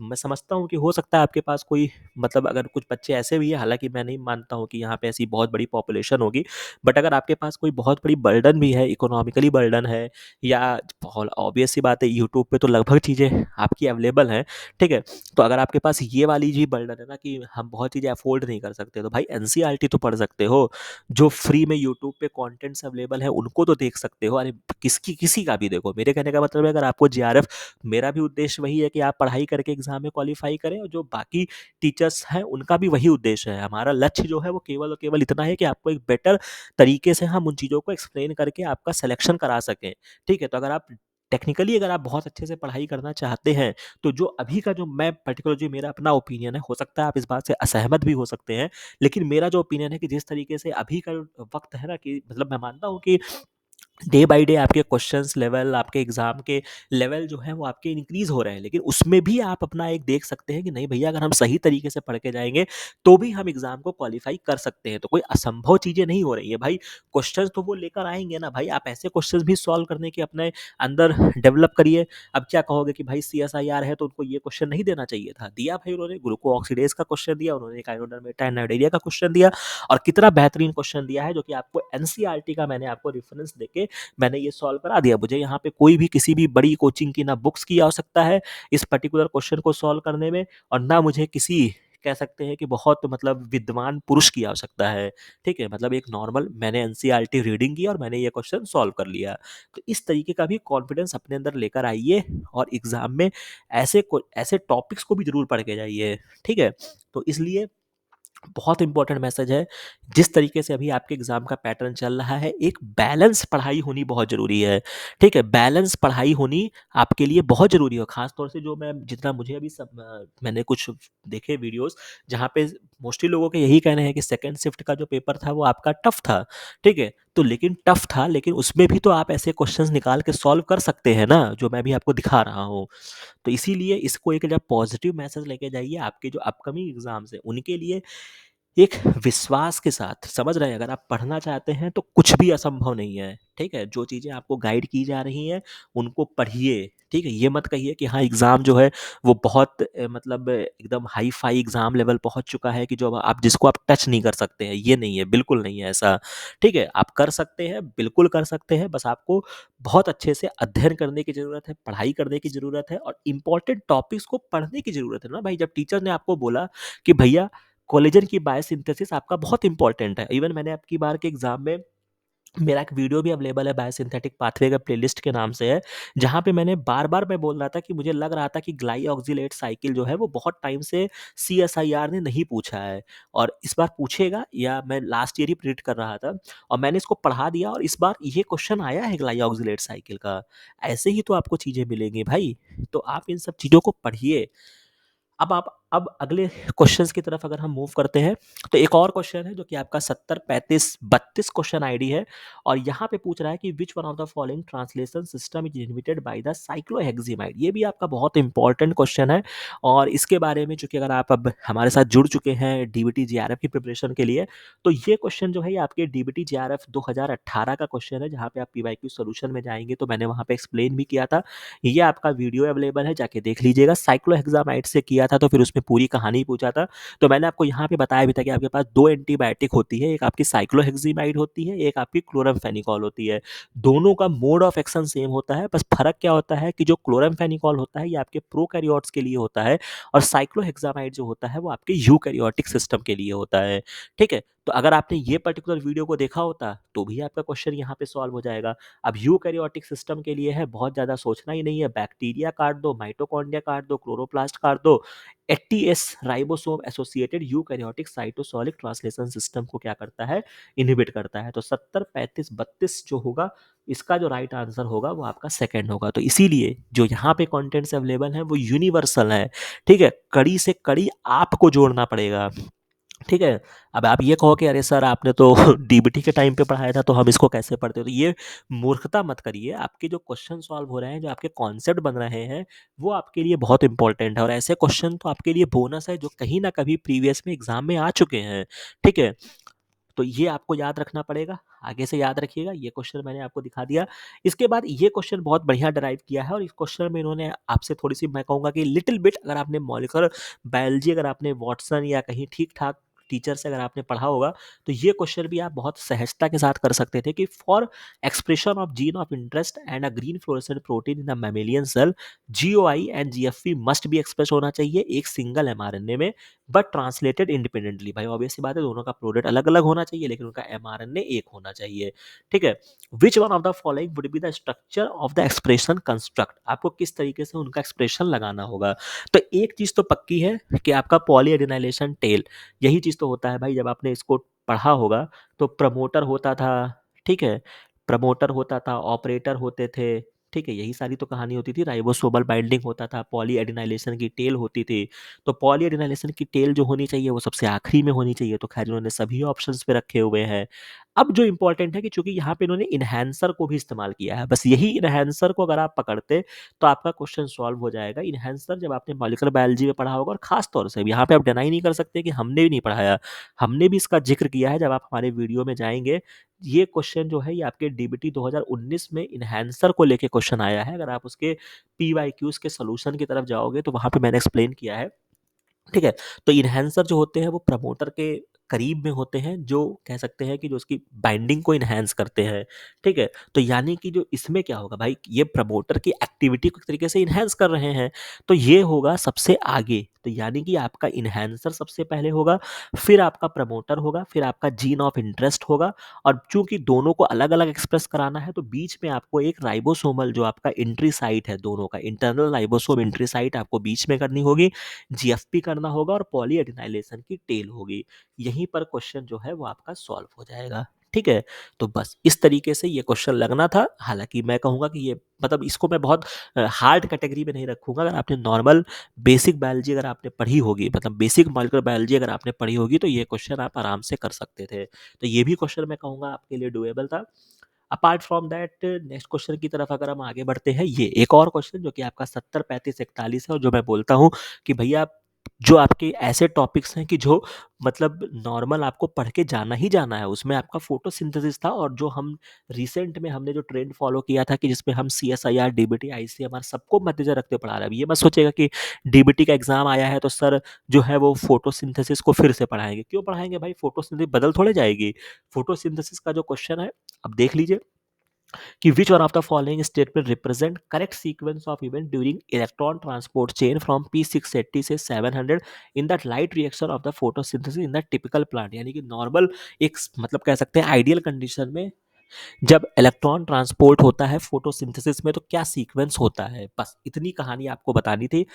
मैं समझता हूँ कि हो सकता है आपके पास कोई, मतलब अगर कुछ बच्चे ऐसे भी हैं, हालांकि मैं नहीं मानता हूँ कि यहाँ पे ऐसी बहुत बड़ी पॉपुलेशन होगी, बट अगर आपके पास कोई बहुत बड़ी बर्डन भी है, इकोनॉमिकली बर्डन है, या ऑब्वियस सी बात है यूट्यूब पे तो लगभग चीज़ें आपकी अवेलेबल हैं, ठीक है? तो अगर आपके पास ये वाली जी बर्डन है ना कि हम बहुत चीज़ें अफोर्ड नहीं कर सकते, तो भाई एनसीईआरटी तो पढ़ सकते हो। जो फ्री में यूट्यूब पे कंटेंट्स अवेलेबल है उनको तो देख सकते हो। अरे किसी का भी देखो। मेरे कहने का मतलब है, अगर आपको जेआरएफ, मेरा भी उद्देश्य वही है कि आप पढ़ाई करके एग्जाम में क्वालिफाई करें और जो बाकी टीचर्स हैं उनका भी वही उद्देश्य है। हमारा लक्ष्य जो है वो केवल और केवल इतना है कि आपको एक बेटर तरीके से हम उन चीज़ों को एक्सप्लेन करके आपका सिलेक्शन करा सकें, ठीक है? तो अगर आप टेक्निकली अगर आप बहुत अच्छे से पढ़ाई करना चाहते हैं, तो जो अभी का जो मैं पर्टिकुलर जो मेरा अपना ओपिनियन है, हो सकता है आप इस बात से असहमत भी हो सकते हैं, लेकिन मेरा जो ओपिनियन है कि जिस तरीके से अभी का वक्त है ना, कि मतलब मैं मानता हूँ कि डे बाय डे आपके क्वेश्चंस लेवल, आपके एग्जाम के लेवल जो है वो आपके इंक्रीज हो रहे हैं, लेकिन उसमें भी आप अपना एक देख सकते हैं कि नहीं भैया, अगर हम सही तरीके से पढ़ के जाएंगे तो भी हम एग्जाम को क्वालिफाई कर सकते हैं। तो कोई असंभव चीजें नहीं हो रही है भाई। क्वेश्चंस तो वो लेकर आएंगे ना भाई, आप ऐसे क्वेश्चंस भी सॉल्व करने की अपने अंदर डेवलप करिए। अब क्या कहोगे कि भाई सीएसआईआर है तो उनको ये क्वेश्चन नहीं देना चाहिए था? दिया भाई, उन्होंने ग्लूको ऑक्सीडेज का क्वेश्चन दिया, उन्होंने काइनोडर्मेटा एंड नाइडेरिया का क्वेश्चन दिया, और कितना बेहतरीन क्वेश्चन दिया है, जो कि आपको एनसीईआरटी का मैंने आपको रेफरेंस देके मैंने ये सॉल्व करा दिया। मुझे यहाँ पे कोई भी किसी भी बड़ी कोचिंग की ना बुक्स की आवश्यकता है इस पर्टिकुलर क्वेश्चन को सॉल्व करने में, और ना मुझे किसी, कह सकते हैं कि बहुत मतलब विद्वान पुरुष की आवश्यकता है, ठीक है? मतलब एक नॉर्मल मैंने एनसीईआरटी रीडिंग की और मैंने ये क्वेश्चन सॉल्व कर लिया। तो इस तरीके का भी कॉन्फिडेंस अपने अंदर लेकर आइए और एग्जाम में ऐसे टॉपिक्स को भी जरूर पढ़ के जाइए, ठीक है? तो इसलिए बहुत इंपॉर्टेंट मैसेज है। जिस तरीके से अभी आपके एग्जाम का पैटर्न चल रहा है, एक बैलेंस पढ़ाई होनी बहुत ज़रूरी है, ठीक है? बैलेंस पढ़ाई होनी आपके लिए बहुत ज़रूरी है। खास तौर से जो मैं जितना मुझे अभी मैंने कुछ देखे वीडियोस जहाँ पे मोस्टली लोगों के यही कहना है कि सेकंड शिफ्ट का जो पेपर था वो आपका टफ था, ठीक है? तो लेकिन टफ था, लेकिन उसमें भी तो आप ऐसे क्वेश्चंस निकाल के सॉल्व कर सकते हैं ना, जो मैं भी आपको दिखा रहा हूँ। तो इसीलिए इसको एक जब पॉजिटिव मैसेज लेके जाइए आपके जो अपकमिंग एग्जाम्स हैं उनके लिए, एक विश्वास के साथ। समझ रहे हैं, अगर आप पढ़ना चाहते हैं तो कुछ भी असंभव नहीं है, ठीक है। जो चीज़ें आपको गाइड की जा रही हैं उनको पढ़िए, ठीक है। ये मत कहिए कि हाँ एग्ज़ाम जो है वो बहुत मतलब एकदम हाई फाई एग्ज़ाम लेवल पहुंच चुका है कि जो अब आप जिसको आप टच नहीं कर सकते हैं, ये नहीं है, बिल्कुल नहीं है ऐसा। ठीक है, आप कर सकते हैं, बिल्कुल कर सकते हैं, बस आपको बहुत अच्छे से अध्ययन करने की ज़रूरत है, पढ़ाई करने की ज़रूरत है और इंपॉर्टेंट टॉपिक्स को पढ़ने की ज़रूरत है ना भाई। जब टीचर ने आपको बोला कि भैया कोलेजन की बायोसिंथेसिस आपका बहुत इंपॉर्टेंट है। इवन मैंने आपकी बार के एग्जाम में मेरा एक वीडियो भी अवेलेबल है बायोसिंथेटिक पाथवे का, प्लेलिस्ट के नाम से है, जहाँ पे मैंने बार-बार मैं बोल रहा था कि मुझे लग रहा था कि ग्लाइऑक्सिलेट साइकिल जो है वो बहुत टाइम से सीएसआईआर ने नहीं पूछा है और इस बार पूछेगा, या मैं लास्ट ईयर ही प्रिडिक्ट कर रहा था और मैंने इसको पढ़ा दिया और इस बार ये क्वेश्चन आया है ग्लाइऑक्सिलेट साइकिल का। ऐसे ही तो आपको चीज़ें मिलेंगी भाई, तो आप इन सब चीज़ों को पढ़िए। अब अगले क्वेश्चंस की तरफ अगर हम मूव करते हैं, तो एक और क्वेश्चन है जो कि आपका 70, 35, 32 क्वेश्चन आईडी है और यहाँ पे पूछ रहा है कि which one of the following translation system is invented by the cycloheximide. ये भी आपका बहुत इंपॉर्टेंट क्वेश्चन है और इसके बारे में चूंकि अगर आप अब हमारे साथ जुड़ चुके हैं डीबीटी जीआरएफ की प्रिपरेशन के लिए, तो ये क्वेश्चन जो है ये आपके डीबीटी जीआरएफ 2018 का क्वेश्चन है, जहाँ पे आप पीवाईक्यू सोल्यूशन में जाएंगे तो मैंने वहाँ पे एक्सप्लेन भी किया था। ये आपका वीडियो अवेलेबल है, जाके देख लीजिएगा। साइक्लोहेक्सामाइड से किया था तो फिर उसमें पूरी कहानी पूछा था। तो मैंने आपको यहाँ पे बताया भी था कि आपके पास 2 एंटीबायोटिक होती है, एक आपकी साइक्लोहेक्सामाइड होती है, एक आपकी क्लोरामफेनिकॉल होती है। दोनों का मोड ऑफ एक्शन सेम होता है, बस फ़र्क क्या होता है कि जो क्लोरामफेनिकॉल होता है ये आपके प्रोकैरियोट्स के लिए होता है और साइक्लोहेक्सामाइड जो होता है वो आपके यूकैरियोटिक सिस्टम के लिए होता है, ठीक है। तो अगर आपने ये पर्टिकुलर वीडियो को देखा होता तो भी आपका क्वेश्चन यहाँ पे सॉल्व हो जाएगा। अब यूकैरियोटिक सिस्टम के लिए है, बहुत ज़्यादा सोचना ही नहीं है, बैक्टीरिया काट दो, माइटोकॉन्ड्रिया काट दो, क्लोरोप्लास्ट काट दो, ATS ribosome associated eukaryotic cytosolic translation system को क्या करता है, इनहिबिट करता है। तो 70, 35, 32 जो होगा इसका जो राइट आंसर होगा वो आपका सेकंड होगा। तो इसीलिए जो यहाँ पे कंटेंट्स अवेलेबल हैं वो यूनिवर्सल है, ठीक है। कड़ी से कड़ी आपको जोड़ना पड़ेगा, ठीक है। अब आप ये कहो कि अरे सर आपने तो डीबीटी के टाइम पे पढ़ाया था तो हम इसको कैसे पढ़ते हो, तो ये मूर्खता मत करिए। आपके जो क्वेश्चन सॉल्व हो रहे हैं, जो आपके कॉन्सेप्ट बन रहे हैं, वो आपके लिए बहुत इंपॉर्टेंट है और ऐसे क्वेश्चन तो आपके लिए बोनस है जो कहीं ना कभी प्रीवियस में एग्जाम में आ चुके हैं, ठीक है। तो ये आपको याद रखना पड़ेगा, आगे से याद रखिएगा। ये क्वेश्चन मैंने आपको दिखा दिया। इसके बाद ये क्वेश्चन बहुत बढ़िया डिराइव किया है और इस क्वेश्चन में इन्होंने आपसे थोड़ी सी, मैं कहूँगा कि लिटिल बिट, अगर आपने मॉलिक्यूलर बायोलॉजी अगर आपने वॉटसन या कहीं ठीक ठाक टीचर से अगर आपने पढ़ा होगा, तो ये क्वेश्चन भी आप बहुत सहजता के साथ कर सकते थे कि for expression of gene of interest and a green fluorescent protein in the mammalian cell, GOI and GFP must be express होना चाहिए एक सिंगल एमआरएनए में, बट ट्रांसलेटेड इंडिपेंडेंटली। भाई ऑब्वियस सी बात है, दोनों का प्रोडक्ट अलग अलग होना चाहिए लेकिन उनका एमआरएनए एक होना चाहिए, ठीक है। विच one of the following would be the structure of the expression construct, आपको किस तरीके से उनका एक्सप्रेशन लगाना होगा। तो एक चीज तो पक्की है कि आपका पॉली एडिनाइलेशन टेल, यही चीज तो होता है भाई। जब आपने इसको पढ़ा होगा तो प्रमोटर होता था, ठीक है, प्रमोटर होता था, ऑपरेटर होते थे, ठीक है, यही सारी तो कहानी होती थी। राइबोसोमल बाइंडिंग होता था, पॉली एडिनाइलेशन की टेल होती थी। तो पॉली एडिनाइलेशन की टेल जो होनी चाहिए वो सबसे आखिरी में होनी चाहिए। तो खैर इन्होंने सभी ऑप्शंस पे रखे हुए हैं। अब जो इंपॉर्टेंट है कि चूंकि यहाँ पे इन्होंने इन्हेंसर को भी इस्तेमाल किया है, बस यही इन्हेंसर को अगर आप पकड़ते तो आपका क्वेश्चन सॉल्व हो जाएगा। इन्हेंसर जब आपने मॉलिक्यूलर बायोलॉजी में पढ़ा होगा, और खास तौर से यहाँ पे आप डिनाई नहीं कर सकते कि हमने भी नहीं पढ़ाया, हमने भी इसका जिक्र किया है। जब आप हमारे वीडियो में जाएंगे, ये क्वेश्चन जो है ये आपके डीबीटी 2019 में इन्हेंसर को लेके क्वेश्चन आया है। अगर आप उसके पीवाईक्यूज के सोल्यूशन की तरफ जाओगे तो वहां पे मैंने एक्सप्लेन किया है, ठीक है। तो इन्हेंसर जो होते हैं वो प्रमोटर के करीब में होते हैं, जो कह सकते हैं कि जो उसकी बाइंडिंग को इन्हेंस करते हैं, ठीक है। तो यानी कि जो इसमें क्या होगा भाई, ये प्रमोटर की एक्टिविटी को एक तरीके से इन्हेंस कर रहे हैं, तो ये होगा सबसे आगे। तो यानी कि आपका इन्हेंसर सबसे पहले होगा, फिर आपका प्रमोटर होगा, फिर आपका जीन ऑफ इंटरेस्ट होगा। और चूंकि दोनों को अलग अलग एक्सप्रेस कराना है तो बीच में आपको एक राइबोसोमल जो आपका एंट्री साइट है, दोनों का इंटरनल राइबोसोम एंट्री साइट आपको बीच में करनी होगी, जीएफपी करना होगा और पॉली एडिनाइलेशन की टेल होगी। यहीं पर क्वेश्चन जो है वो आपका सॉल्व हो जाएगा। ठीक है? तो बस इस तरीके से ये क्वेश्चन लगना था। हालाँकि मैं कहूँगा कि ये मतलब इसको मैं बहुत हार्ड कैटेगरी में नहीं रखूँगा। अगर आपने नॉर्मल बेसिक बायोलॉजी अगर आपने पढ़ी होगी, मतलब बेसिक मॉलिक्यूलर बायोलॉजी अगर आपने पढ़ी होगी, तो ये क्वेश्चन आप आराम से कर सकते थे। तो ये भी क्वेश्चन मैं कहूँगा आपके लिए डूएबल था। Apart from that next question की तरफ अगर हम आगे बढ़ते हैं, ये एक और क्वेश्चन जो कि आपका 70, 35, 41 है, और जो मैं बोलता हूँ कि भैया जो आपके ऐसे टॉपिक्स हैं कि जो मतलब नॉर्मल आपको पढ़ के जाना ही जाना है, उसमें आपका फोटोसिंथेसिस था, और जो हम रिसेंट में हमने जो ट्रेंड फॉलो किया था कि जिसमें हम सीएसआईआर, डीबीटी, आईसीएमआर सबको मद्देनजर रखते हुए पढ़ा रहे हैं। अब ये मत सोचिएगा कि डीबीटी का एग्जाम आया है तो सर जो है वो फोटोसिंथेसिस को फिर से पढ़ाएंगे। क्यों पढ़ाएंगे भाई? फोटोसिंथेसिस बदल थोड़े जाएगी। फोटोसिंथेसिस का जो क्वेश्चन है, अब देख लीजिए कि which one of the following statement represent correct sequence of event during electron transport chain from P680 से 700 in that light reaction of the photosynthesis in the typical plant। यानी कि नॉर्मल एक मतलब कह सकते हैं आइडियल कंडीशन में जब इलेक्ट्रॉन ट्रांसपोर्ट होता है फोटोसिंथेसिस में तो क्या सीक्वेंस होता है। बस इतनी कहानी आपको बतानी थी।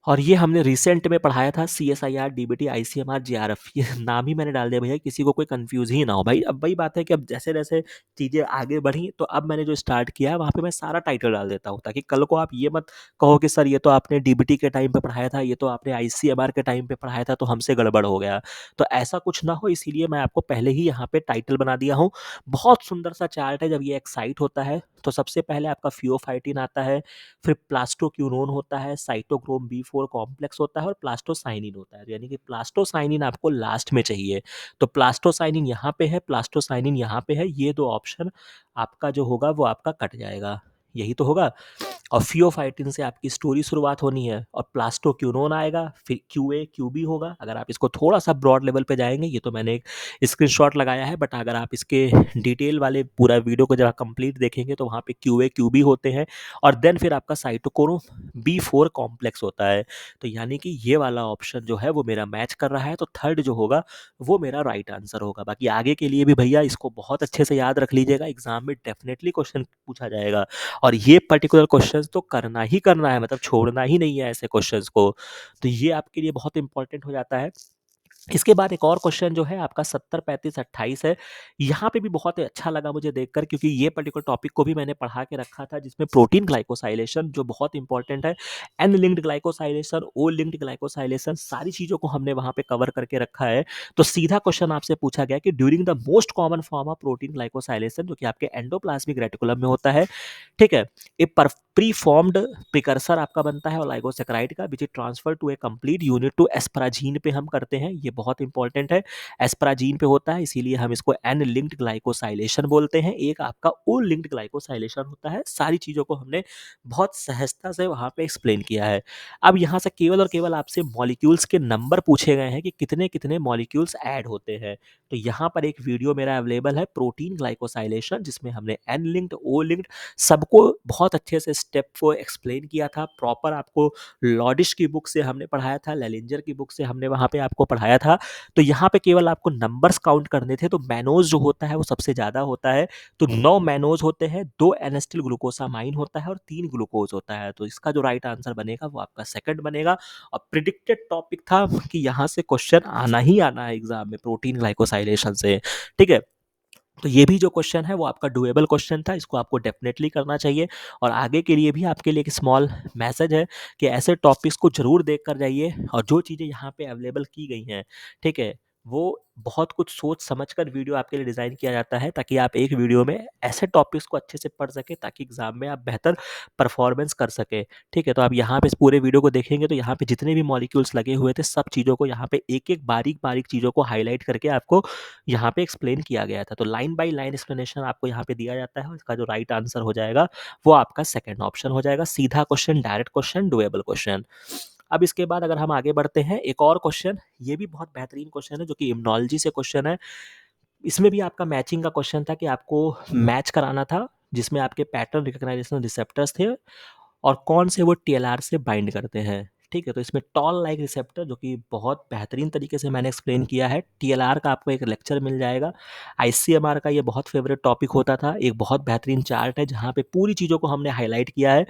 और ये हमने रिसेंट में पढ़ाया था, सीएसआईआर, डीबीटी, आईसीएमआर, जेआरएफ। ये नाम ही मैंने डाल दिया भैया, किसी को कोई कंफ्यूज ही ना हो भाई। अब वही बात है कि अब जैसे जैसे चीज़ें आगे बढ़ी तो अब मैंने जो स्टार्ट किया है वहाँ पे मैं सारा टाइटल डाल देता हूँ, ताकि कल को आप ये मत कहो कि सर ये तो आपने डीबीटी के टाइम पे पढ़ाया था, ये तो आपने आईसीएमआर के टाइम पे पढ़ाया था, तो हमसे गड़बड़ हो गया। तो ऐसा कुछ ना हो, इसीलिए मैं आपको पहले ही यहाँ पे टाइटल बना दिया हूँ। बहुत सुंदर सा चार्ट है। जब ये एक्साइट होता है तो सबसे पहले आपका फियोफाइटिन आता है, फिर प्लास्टोक्यूनोन होता है, साइटोक्रोम बी4 कॉम्प्लेक्स होता है, और प्लास्टोसाइनिन होता है। यानी कि प्लास्टोसाइनिन आपको लास्ट में चाहिए। तो प्लास्टोसाइनिन यहाँ पे है, प्लास्टोसाइनिन यहाँ पे है। ये दो ऑप्शन आपका जो होगा वो आपका कट जाएगा। यही तो होगा। और फियोफाइटिन से आपकी स्टोरी शुरुआत होनी है, और प्लास्टोक्यूनोन आएगा, फिर क्यूए क्यूबी होगा। अगर आप इसको थोड़ा सा ब्रॉड लेवल पे जाएंगे, ये तो मैंने एक स्क्रीनशॉट लगाया है, बट अगर आप इसके डिटेल वाले पूरा वीडियो को जब आप कंप्लीट देखेंगे तो वहाँ पे क्यूए क्यूबी होते हैं, और देन फिर आपका साइटोक्रोम बी4 कॉम्प्लेक्स होता है। तो यानी कि ये वाला ऑप्शन जो है वो मेरा मैच कर रहा है, तो थर्ड जो होगा वो मेरा राइट आंसर होगा। बाकी आगे के लिए भी भैया इसको बहुत अच्छे से याद रख लीजिएगा, एग्जाम में डेफिनेटली क्वेश्चन पूछा जाएगा, और ये पर्टिकुलर क्वेश्चंस तो करना ही करना है, मतलब छोड़ना ही नहीं है ऐसे क्वेश्चंस को। तो ये आपके लिए बहुत इंपॉर्टेंट हो जाता है। इसके बाद एक और क्वेश्चन जो है आपका 70, 35, 28 है। यहाँ पे भी बहुत अच्छा लगा मुझे देखकर, क्योंकि ये पर्टिकुलर टॉपिक को भी मैंने पढ़ा के रखा था, जिसमें प्रोटीन ग्लाइकोसाइलेशन जो बहुत इंपॉर्टेंट है, N linked glycosylation, O linked glycosylation, सारी चीज़ों को हमने वहाँ पे कवर करके रखा है। तो सीधा क्वेश्चन आपसे पूछा गया कि during the most common form of protein glycosylation, जो कि आपके एंडोप्लाज्मिक रेटिकुलम में होता है, ठीक है, ए प्री फॉर्म्ड प्रिकर्सर आपका बनता है ओलाइगोसेकेराइड का, which is transfer to a complete unit to asparagine पे हम करते हैं। ये बहुत इंपॉर्टेंट है। एस्पराजीन पे होता है, इसीलिए हम इसको एन लिंक्ड ग्लाइकोसाइलेशन बोलते हैं। एक आपका ओ लिंक्ड ग्लाइकोसाइलेशन होता है। सारी चीज़ों को हमने बहुत सहजता से वहाँ पे एक्सप्लेन किया है। अब यहाँ से केवल और केवल आपसे मॉलिक्यूल्स के नंबर पूछे गए हैं कि कितने कितने मॉलिक्यूल्स ऐड होते हैं। तो यहाँ पर एक वीडियो मेरा अवेलेबल है, प्रोटीन ग्लाइकोसाइलेशन, जिसमें हमने एन लिंक्ड, ओ लिंक्ड सबको बहुत अच्छे से स्टेप को एक्सप्लेन किया था। प्रॉपर आपको लॉडिश की बुक से हमने पढ़ाया था, लेलिंजर की बुक से हमने वहाँ पे आपको पढ़ाया था। तो यहाँ पे केवल आपको नंबर्स काउंट करने थे। तो मैनोज जो होता है वो सबसे ज़्यादा होता है। तो 9 मैनोज होते हैं, 2 एनेस्टिल ग्लूकोसामाइन होता है, और 3 ग्लूकोज होता है। तो इसका जो राइट आंसर बनेगा वो आपका सेकंड बनेगा। और प्रिडिक्टेड टॉपिक था कि यहाँ से क्वेश्चन आना ही आना है एग्जाम में, प्रोटीन ग्लाइकोसाइलेशन से। ठीक है, तो ये भी जो क्वेश्चन है वो आपका डुएबल क्वेश्चन था, इसको आपको डेफिनेटली करना चाहिए। और आगे के लिए भी आपके लिए एक स्मॉल मैसेज है कि ऐसे टॉपिक्स को जरूर देख कर जाइए, और जो चीज़ें यहाँ पे अवेलेबल की गई हैं, ठीक है, वो बहुत कुछ सोच समझ कर वीडियो आपके लिए डिज़ाइन किया जाता है, ताकि आप एक वीडियो में ऐसे टॉपिक्स को अच्छे से पढ़ सकें, ताकि एग्जाम में आप बेहतर परफॉर्मेंस कर सकें। ठीक है, तो आप यहाँ पे इस पूरे वीडियो को देखेंगे तो यहाँ पे जितने भी मॉलिक्यूल्स लगे हुए थे, सब चीज़ों को यहाँ पे एक एक बारीक बारीक चीज़ों को हाईलाइट करके आपको यहाँ पे एक्सप्लेन किया गया था। तो लाइन बाय लाइन एक्सप्लेनेशन आपको यहाँ पे दिया जाता है, और इसका जो राइट आंसर हो जाएगा वो आपका सेकंड ऑप्शन हो जाएगा। सीधा question, direct question, doable question. अब इसके बाद अगर हम आगे बढ़ते हैं, एक और क्वेश्चन, ये भी बहुत बेहतरीन क्वेश्चन है, जो कि इम्यूनोलॉजी से क्वेश्चन है। इसमें भी आपका मैचिंग का क्वेश्चन था कि आपको मैच कराना था, जिसमें आपके पैटर्न रिकॉग्नाइजेशन रिसेप्टर्स थे, और कौन से वो टीएलआर से बाइंड करते हैं। ठीक है? तो इसमें टॉल लाइक रिसेप्टर जो कि बहुत बेहतरीन तरीके से मैंने एक्सप्लेन किया है। टीएलआर का आपको एक लेक्चर मिल जाएगा। आईसीएमआर का ये बहुत फ़ेवरेट टॉपिक होता था। एक बहुत बेहतरीन चार्ट है जहाँ पे पूरी चीज़ों को हमने हाइलाइट किया है।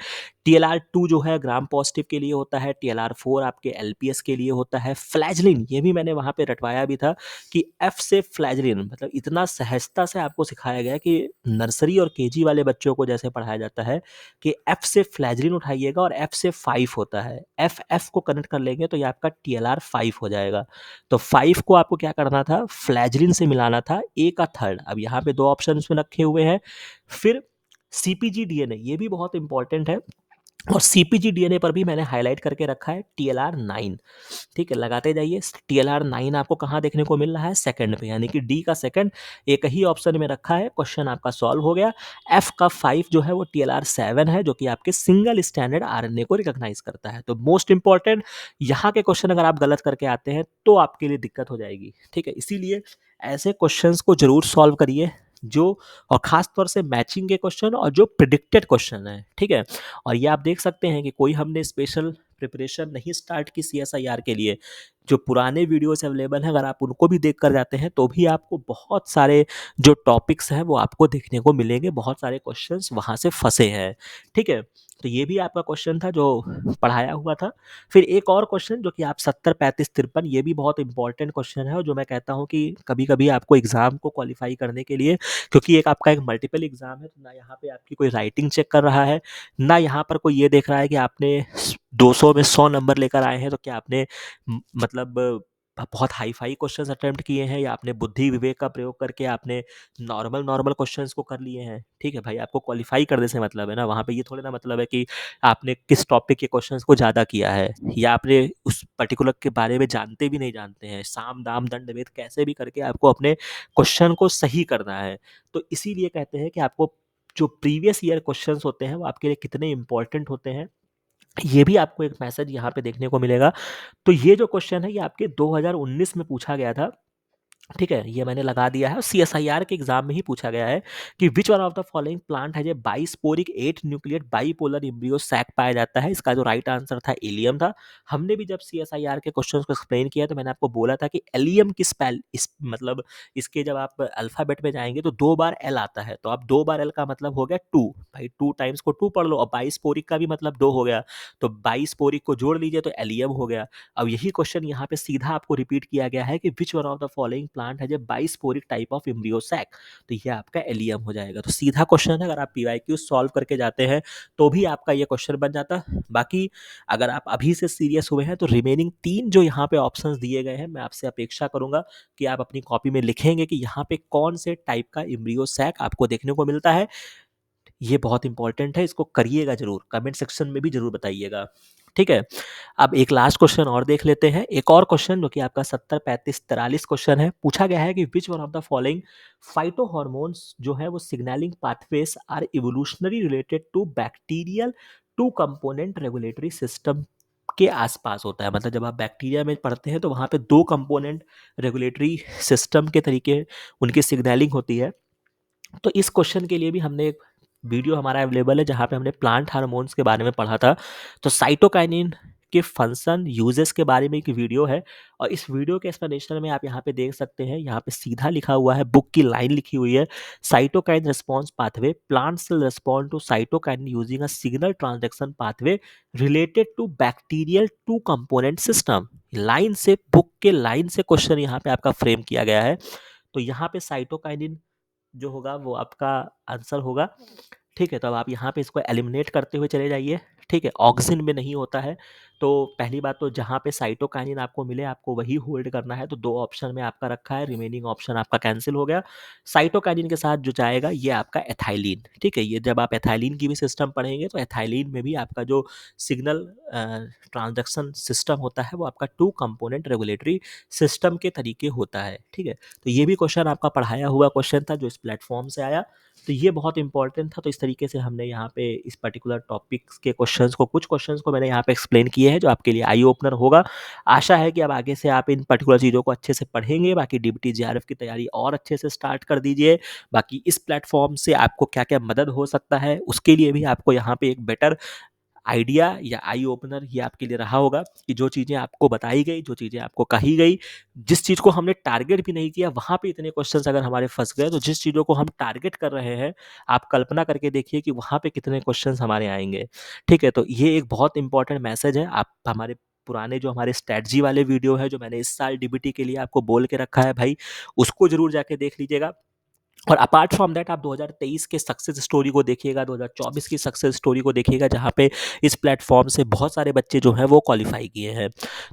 टीएलआर-2 जो है ग्राम पॉज़िटिव के लिए होता है, टीएलआर-4 आपके एलपीएस के लिए होता है। फ्लैजलिन ये भी मैंने वहाँ पे रटवाया भी था कि एफ से फ्लैजलिन मतलब इतना सहजता से आपको सिखाया गया है कि नर्सरी और केजी वाले बच्चों को जैसे पढ़ाया जाता है कि एफ से फ्लैजलिन उठाइएगा और एफ से 5 होता है। एफ एफ को कनेक्ट कर लेंगे तो ये आपका टीएलआर-5 हो जाएगा। तो 5 को आपको क्या करना था? फ्लैजलिन से मिलाना था ए का थर्ड। अब यहाँ पे 2 ऑप्शन इसमें रखे हुए हैं। फिर सीपीजी डीएनए ये भी बहुत इंपॉर्टेंट है और सीपीजी डीएनए पर भी मैंने हाइलाइट करके रखा है टीएलआर-9। ठीक है, लगाते जाइए। टीएलआर-9 आपको कहाँ देखने को मिल रहा है? सेकंड पे, यानी कि डी का सेकंड एक ही ऑप्शन में रखा है। क्वेश्चन आपका सॉल्व हो गया। एफ का 5 जो है वो टीएलआर-7 है जो कि आपके सिंगल स्टैंडर्ड आरएनए को रिकॉग्नाइज करता है। तो मोस्ट इंपॉर्टेंट यहाँ के क्वेश्चन अगर आप गलत करके आते हैं तो आपके लिए दिक्कत हो जाएगी। ठीक है, इसीलिए ऐसे क्वेश्चंस को जरूर सॉल्व करिए जो और खास तौर से मैचिंग के क्वेश्चन और जो प्रिडिक्टेड क्वेश्चन है। ठीक है, और ये आप देख सकते हैं कि कोई हमने स्पेशल प्रिपरेशन नहीं स्टार्ट की सीएसआईआर के लिए। जो पुराने वीडियोस अवेलेबल हैं अगर आप उनको भी देख कर जाते हैं तो भी आपको बहुत सारे जो टॉपिक्स हैं वो आपको देखने को मिलेंगे। बहुत सारे क्वेश्चंस वहाँ से फंसे हैं। ठीक है, तो ये भी आपका क्वेश्चन था जो पढ़ाया हुआ था। फिर एक और क्वेश्चन जो कि आप 70, 35, 53 ये भी बहुत इंपॉर्टेंट क्वेश्चन है और जो मैं कहता हूँ कि कभी-कभी आपको एग्ज़ाम को क्वालिफ़ाई करने के लिए, क्योंकि एक आपका एक मल्टीपल एग्ज़ाम है, तो ना यहाँ पे आपकी कोई राइटिंग चेक कर रहा है, ना यहाँ पर कोई ये देख रहा है कि आपने 200 में 100 नंबर लेकर आए हैं तो क्या आपने मतलब बहुत हाई-फाई क्वेश्चंस अटेम्प्ट किए हैं या आपने बुद्धि विवेक का प्रयोग करके आपने नॉर्मल नॉर्मल क्वेश्चंस को कर लिए हैं। ठीक है भाई, आपको क्वालिफ़ाई करने से मतलब है ना, वहाँ पे ये थोड़ी ना मतलब है कि आपने किस टॉपिक के क्वेश्चंस को ज़्यादा किया है या आपने उस पर्टिकुलर के बारे में जानते भी नहीं जानते हैं। साम, दाम, दंड, भेद कैसे भी करके आपको अपने क्वेश्चन को सही करना है। तो इसीलिए कहते हैं कि आपको जो प्रीवियस ईयर क्वेश्चंस होते हैं वो आपके लिए कितने इंपॉर्टेंट होते हैं, ये भी आपको एक मैसेज यहाँ पे देखने को मिलेगा। तो ये जो क्वेश्चन है ये आपके 2019 में पूछा गया था। ठीक है, ये मैंने लगा दिया है और सीएसआईआर के एग्जाम में ही पूछा गया है कि which one of the following plant है, जो बाइस्पोरिक 8 न्यूक्लियट बाइपोलर एम्ब्रियो सैक पाया जाता है। इसका जो राइट आंसर था एलियम था। हमने भी जब सीएसआईआर के क्वेश्चंस को एक्सप्लेन किया तो मैंने आपको बोला था कि एलियम की स्पेल इस मतलब इसके जब आप अल्फाबेट में जाएंगे तो 2 बार एल आता है, तो अब 2 बार एल का मतलब हो गया 2। भाई 2 टाइम्स को 2 पढ़ लो और बाइस्पोरिक का भी मतलब 2 हो गया, तो बाइस्पोरिक को जोड़ लीजिए तो एलियम हो गया। अब यही क्वेश्चन यहाँ पे सीधा आपको रिपीट किया गया है कि which one of the following plant has a bisporic type of embryo sac, तो ये आपका एलियम हो जाएगा। तो सीधा क्वेश्चन है, अगर आप पीवाईक्यू सॉल्व करके जाते हैं तो भी आपका ये क्वेश्चन बन जाता। बाकी अगर आप अभी से सीरियस हुए हैं तो रिमेनिंग 3 जो यहाँ पे ऑप्शंस दिए गए हैं मैं आपसे अपेक्षा करूंगा कि आप अपनी कॉपी में लिखेंगे कि यहाँ पे कौन से टाइप का एम्ब्रियो सैक आपको देखने को मिलता है। ये बहुत इंपॉर्टेंट है, इसको करिएगा ज़रूर, कमेंट सेक्शन में भी ज़रूर बताइएगा। ठीक है, अब एक लास्ट क्वेश्चन और देख लेते हैं। एक और क्वेश्चन जो कि आपका 70, 35, 43 क्वेश्चन है। पूछा गया है कि which one of the following phytohormones जो है वो signalling pathways are evolutionary related to bacterial two component regulatory system के आसपास होता है। मतलब जब आप बैक्टीरिया में पढ़ते हैं तो वहाँ पे 2 कंपोनेंट रेगुलेटरी सिस्टम के तरीके उनकी सिग्नलिंग होती है। तो इस क्वेश्चन के लिए भी हमने एक वीडियो हमारा अवेलेबल है जहाँ पे हमने प्लांट हार्मोन्स के बारे में पढ़ा था। तो साइटोकाइनिन के फंक्शन यूजेस के बारे में एक वीडियो है और इस वीडियो के एक्सप्लेनेशन में आप यहाँ पे देख सकते हैं, यहाँ पे सीधा लिखा हुआ है, बुक की लाइन लिखी हुई है, cytokine response pathway plant cell respond to cytokine using a signal transaction pathway related to bacterial two component system. Line से, बुक के लाइन से क्वेश्चन यहाँ पे आपका फ्रेम किया गया है। तो यहाँ पे साइटोकाइनिन जो होगा वो आपका आंसर होगा। ठीक है, तो अब आप यहाँ पे इसको एलिमिनेट करते हुए चले जाइए। ठीक है, ऑक्सिन में नहीं होता है। तो पहली बात तो जहाँ पे साइटोकाइनिन आपको मिले आपको वही होल्ड करना है, तो 2 ऑप्शन में आपका रखा है, रिमेनिंग ऑप्शन आपका कैंसिल हो गया। साइटोकाइनिन के साथ जो जाएगा ये आपका एथाइलिन। ठीक है, ये जब आप एथाइलिन की भी सिस्टम पढ़ेंगे तो एथाइलिन में भी आपका जो सिग्नल ट्रांजैक्शन सिस्टम होता है वो आपका 2 कंपोनेंट रेगुलेटरी सिस्टम के तरीके होता है। ठीक है, तो ये भी क्वेश्चन आपका पढ़ाया हुआ क्वेश्चन था जो इस प्लेटफॉर्म से आया, तो ये बहुत इंपॉर्टेंट था। तो इस तरीके से हमने यहाँ पे इस पर्टिकुलर टॉपिक्स के क्वेश्चंस को, कुछ क्वेश्चंस को मैंने यहाँ पे एक्सप्लेन किए हैं जो आपके लिए आई ओपनर होगा। आशा है कि अब आगे से आप इन पर्टिकुलर चीज़ों को अच्छे से पढ़ेंगे। बाकी डीबीटी जेआरएफ की तैयारी और अच्छे से स्टार्ट कर दीजिए। बाकी इस प्लेटफॉर्म से आपको क्या क्या मदद हो सकता है उसके लिए भी आपको यहाँ पे एक बेटर आइडिया या आई ओपनर ये आपके लिए रहा होगा कि जो चीज़ें आपको बताई गई, जो चीज़ें आपको कही गई, जिस चीज़ को हमने टारगेट भी नहीं किया, वहाँ पे इतने क्वेश्चंस अगर हमारे फँस गए, तो जिस चीज़ों को हम टारगेट कर रहे हैं, आप कल्पना करके देखिए कि वहाँ पे कितने क्वेश्चंस हमारे आएँगे। ठीक है? तो ये एक बहुत इंपॉर्टेंट मैसेज है। आप हमारे पुराने जो हमारे स्ट्रैटेजी वाले वीडियो है, जो मैंने इस साल डीबीटी के लिए आपको बोल के रखा है भाई, उसको ज़रूर जाके देख लीजिएगा। और अपार्ट फ्रॉम दैट आप 2023 के सक्सेस स्टोरी को देखिएगा, 2024 की सक्सेस स्टोरी को देखिएगा, जहाँ पे इस प्लेटफ़ॉर्म से बहुत सारे बच्चे जो हैं वो क्वालीफ़ाई किए हैं।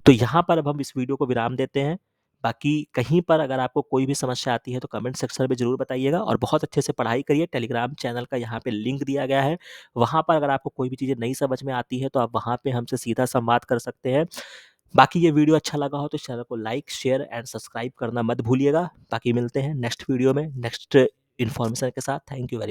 तो यहाँ पर अब हम इस वीडियो को विराम देते हैं। बाकी कहीं पर अगर आपको कोई भी समस्या आती है तो कमेंट सेक्शन में ज़रूर बताइएगा और बहुत अच्छे से पढ़ाई करिए। टेलीग्राम चैनल का यहाँ पे लिंक दिया गया है। वहाँ पर अगर आपको कोई भी चीज़ें नहीं समझ में आती है तो आप वहाँ पे हमसे सीधा संवाद कर सकते हैं। बाकी ये वीडियो अच्छा लगा हो तो चैनल को लाइक, शेयर एंड सब्सक्राइब करना मत भूलिएगा। बाकी मिलते हैं नेक्स्ट वीडियो में नेक्स्ट इन्फॉर्मेशन के साथ। Thank you very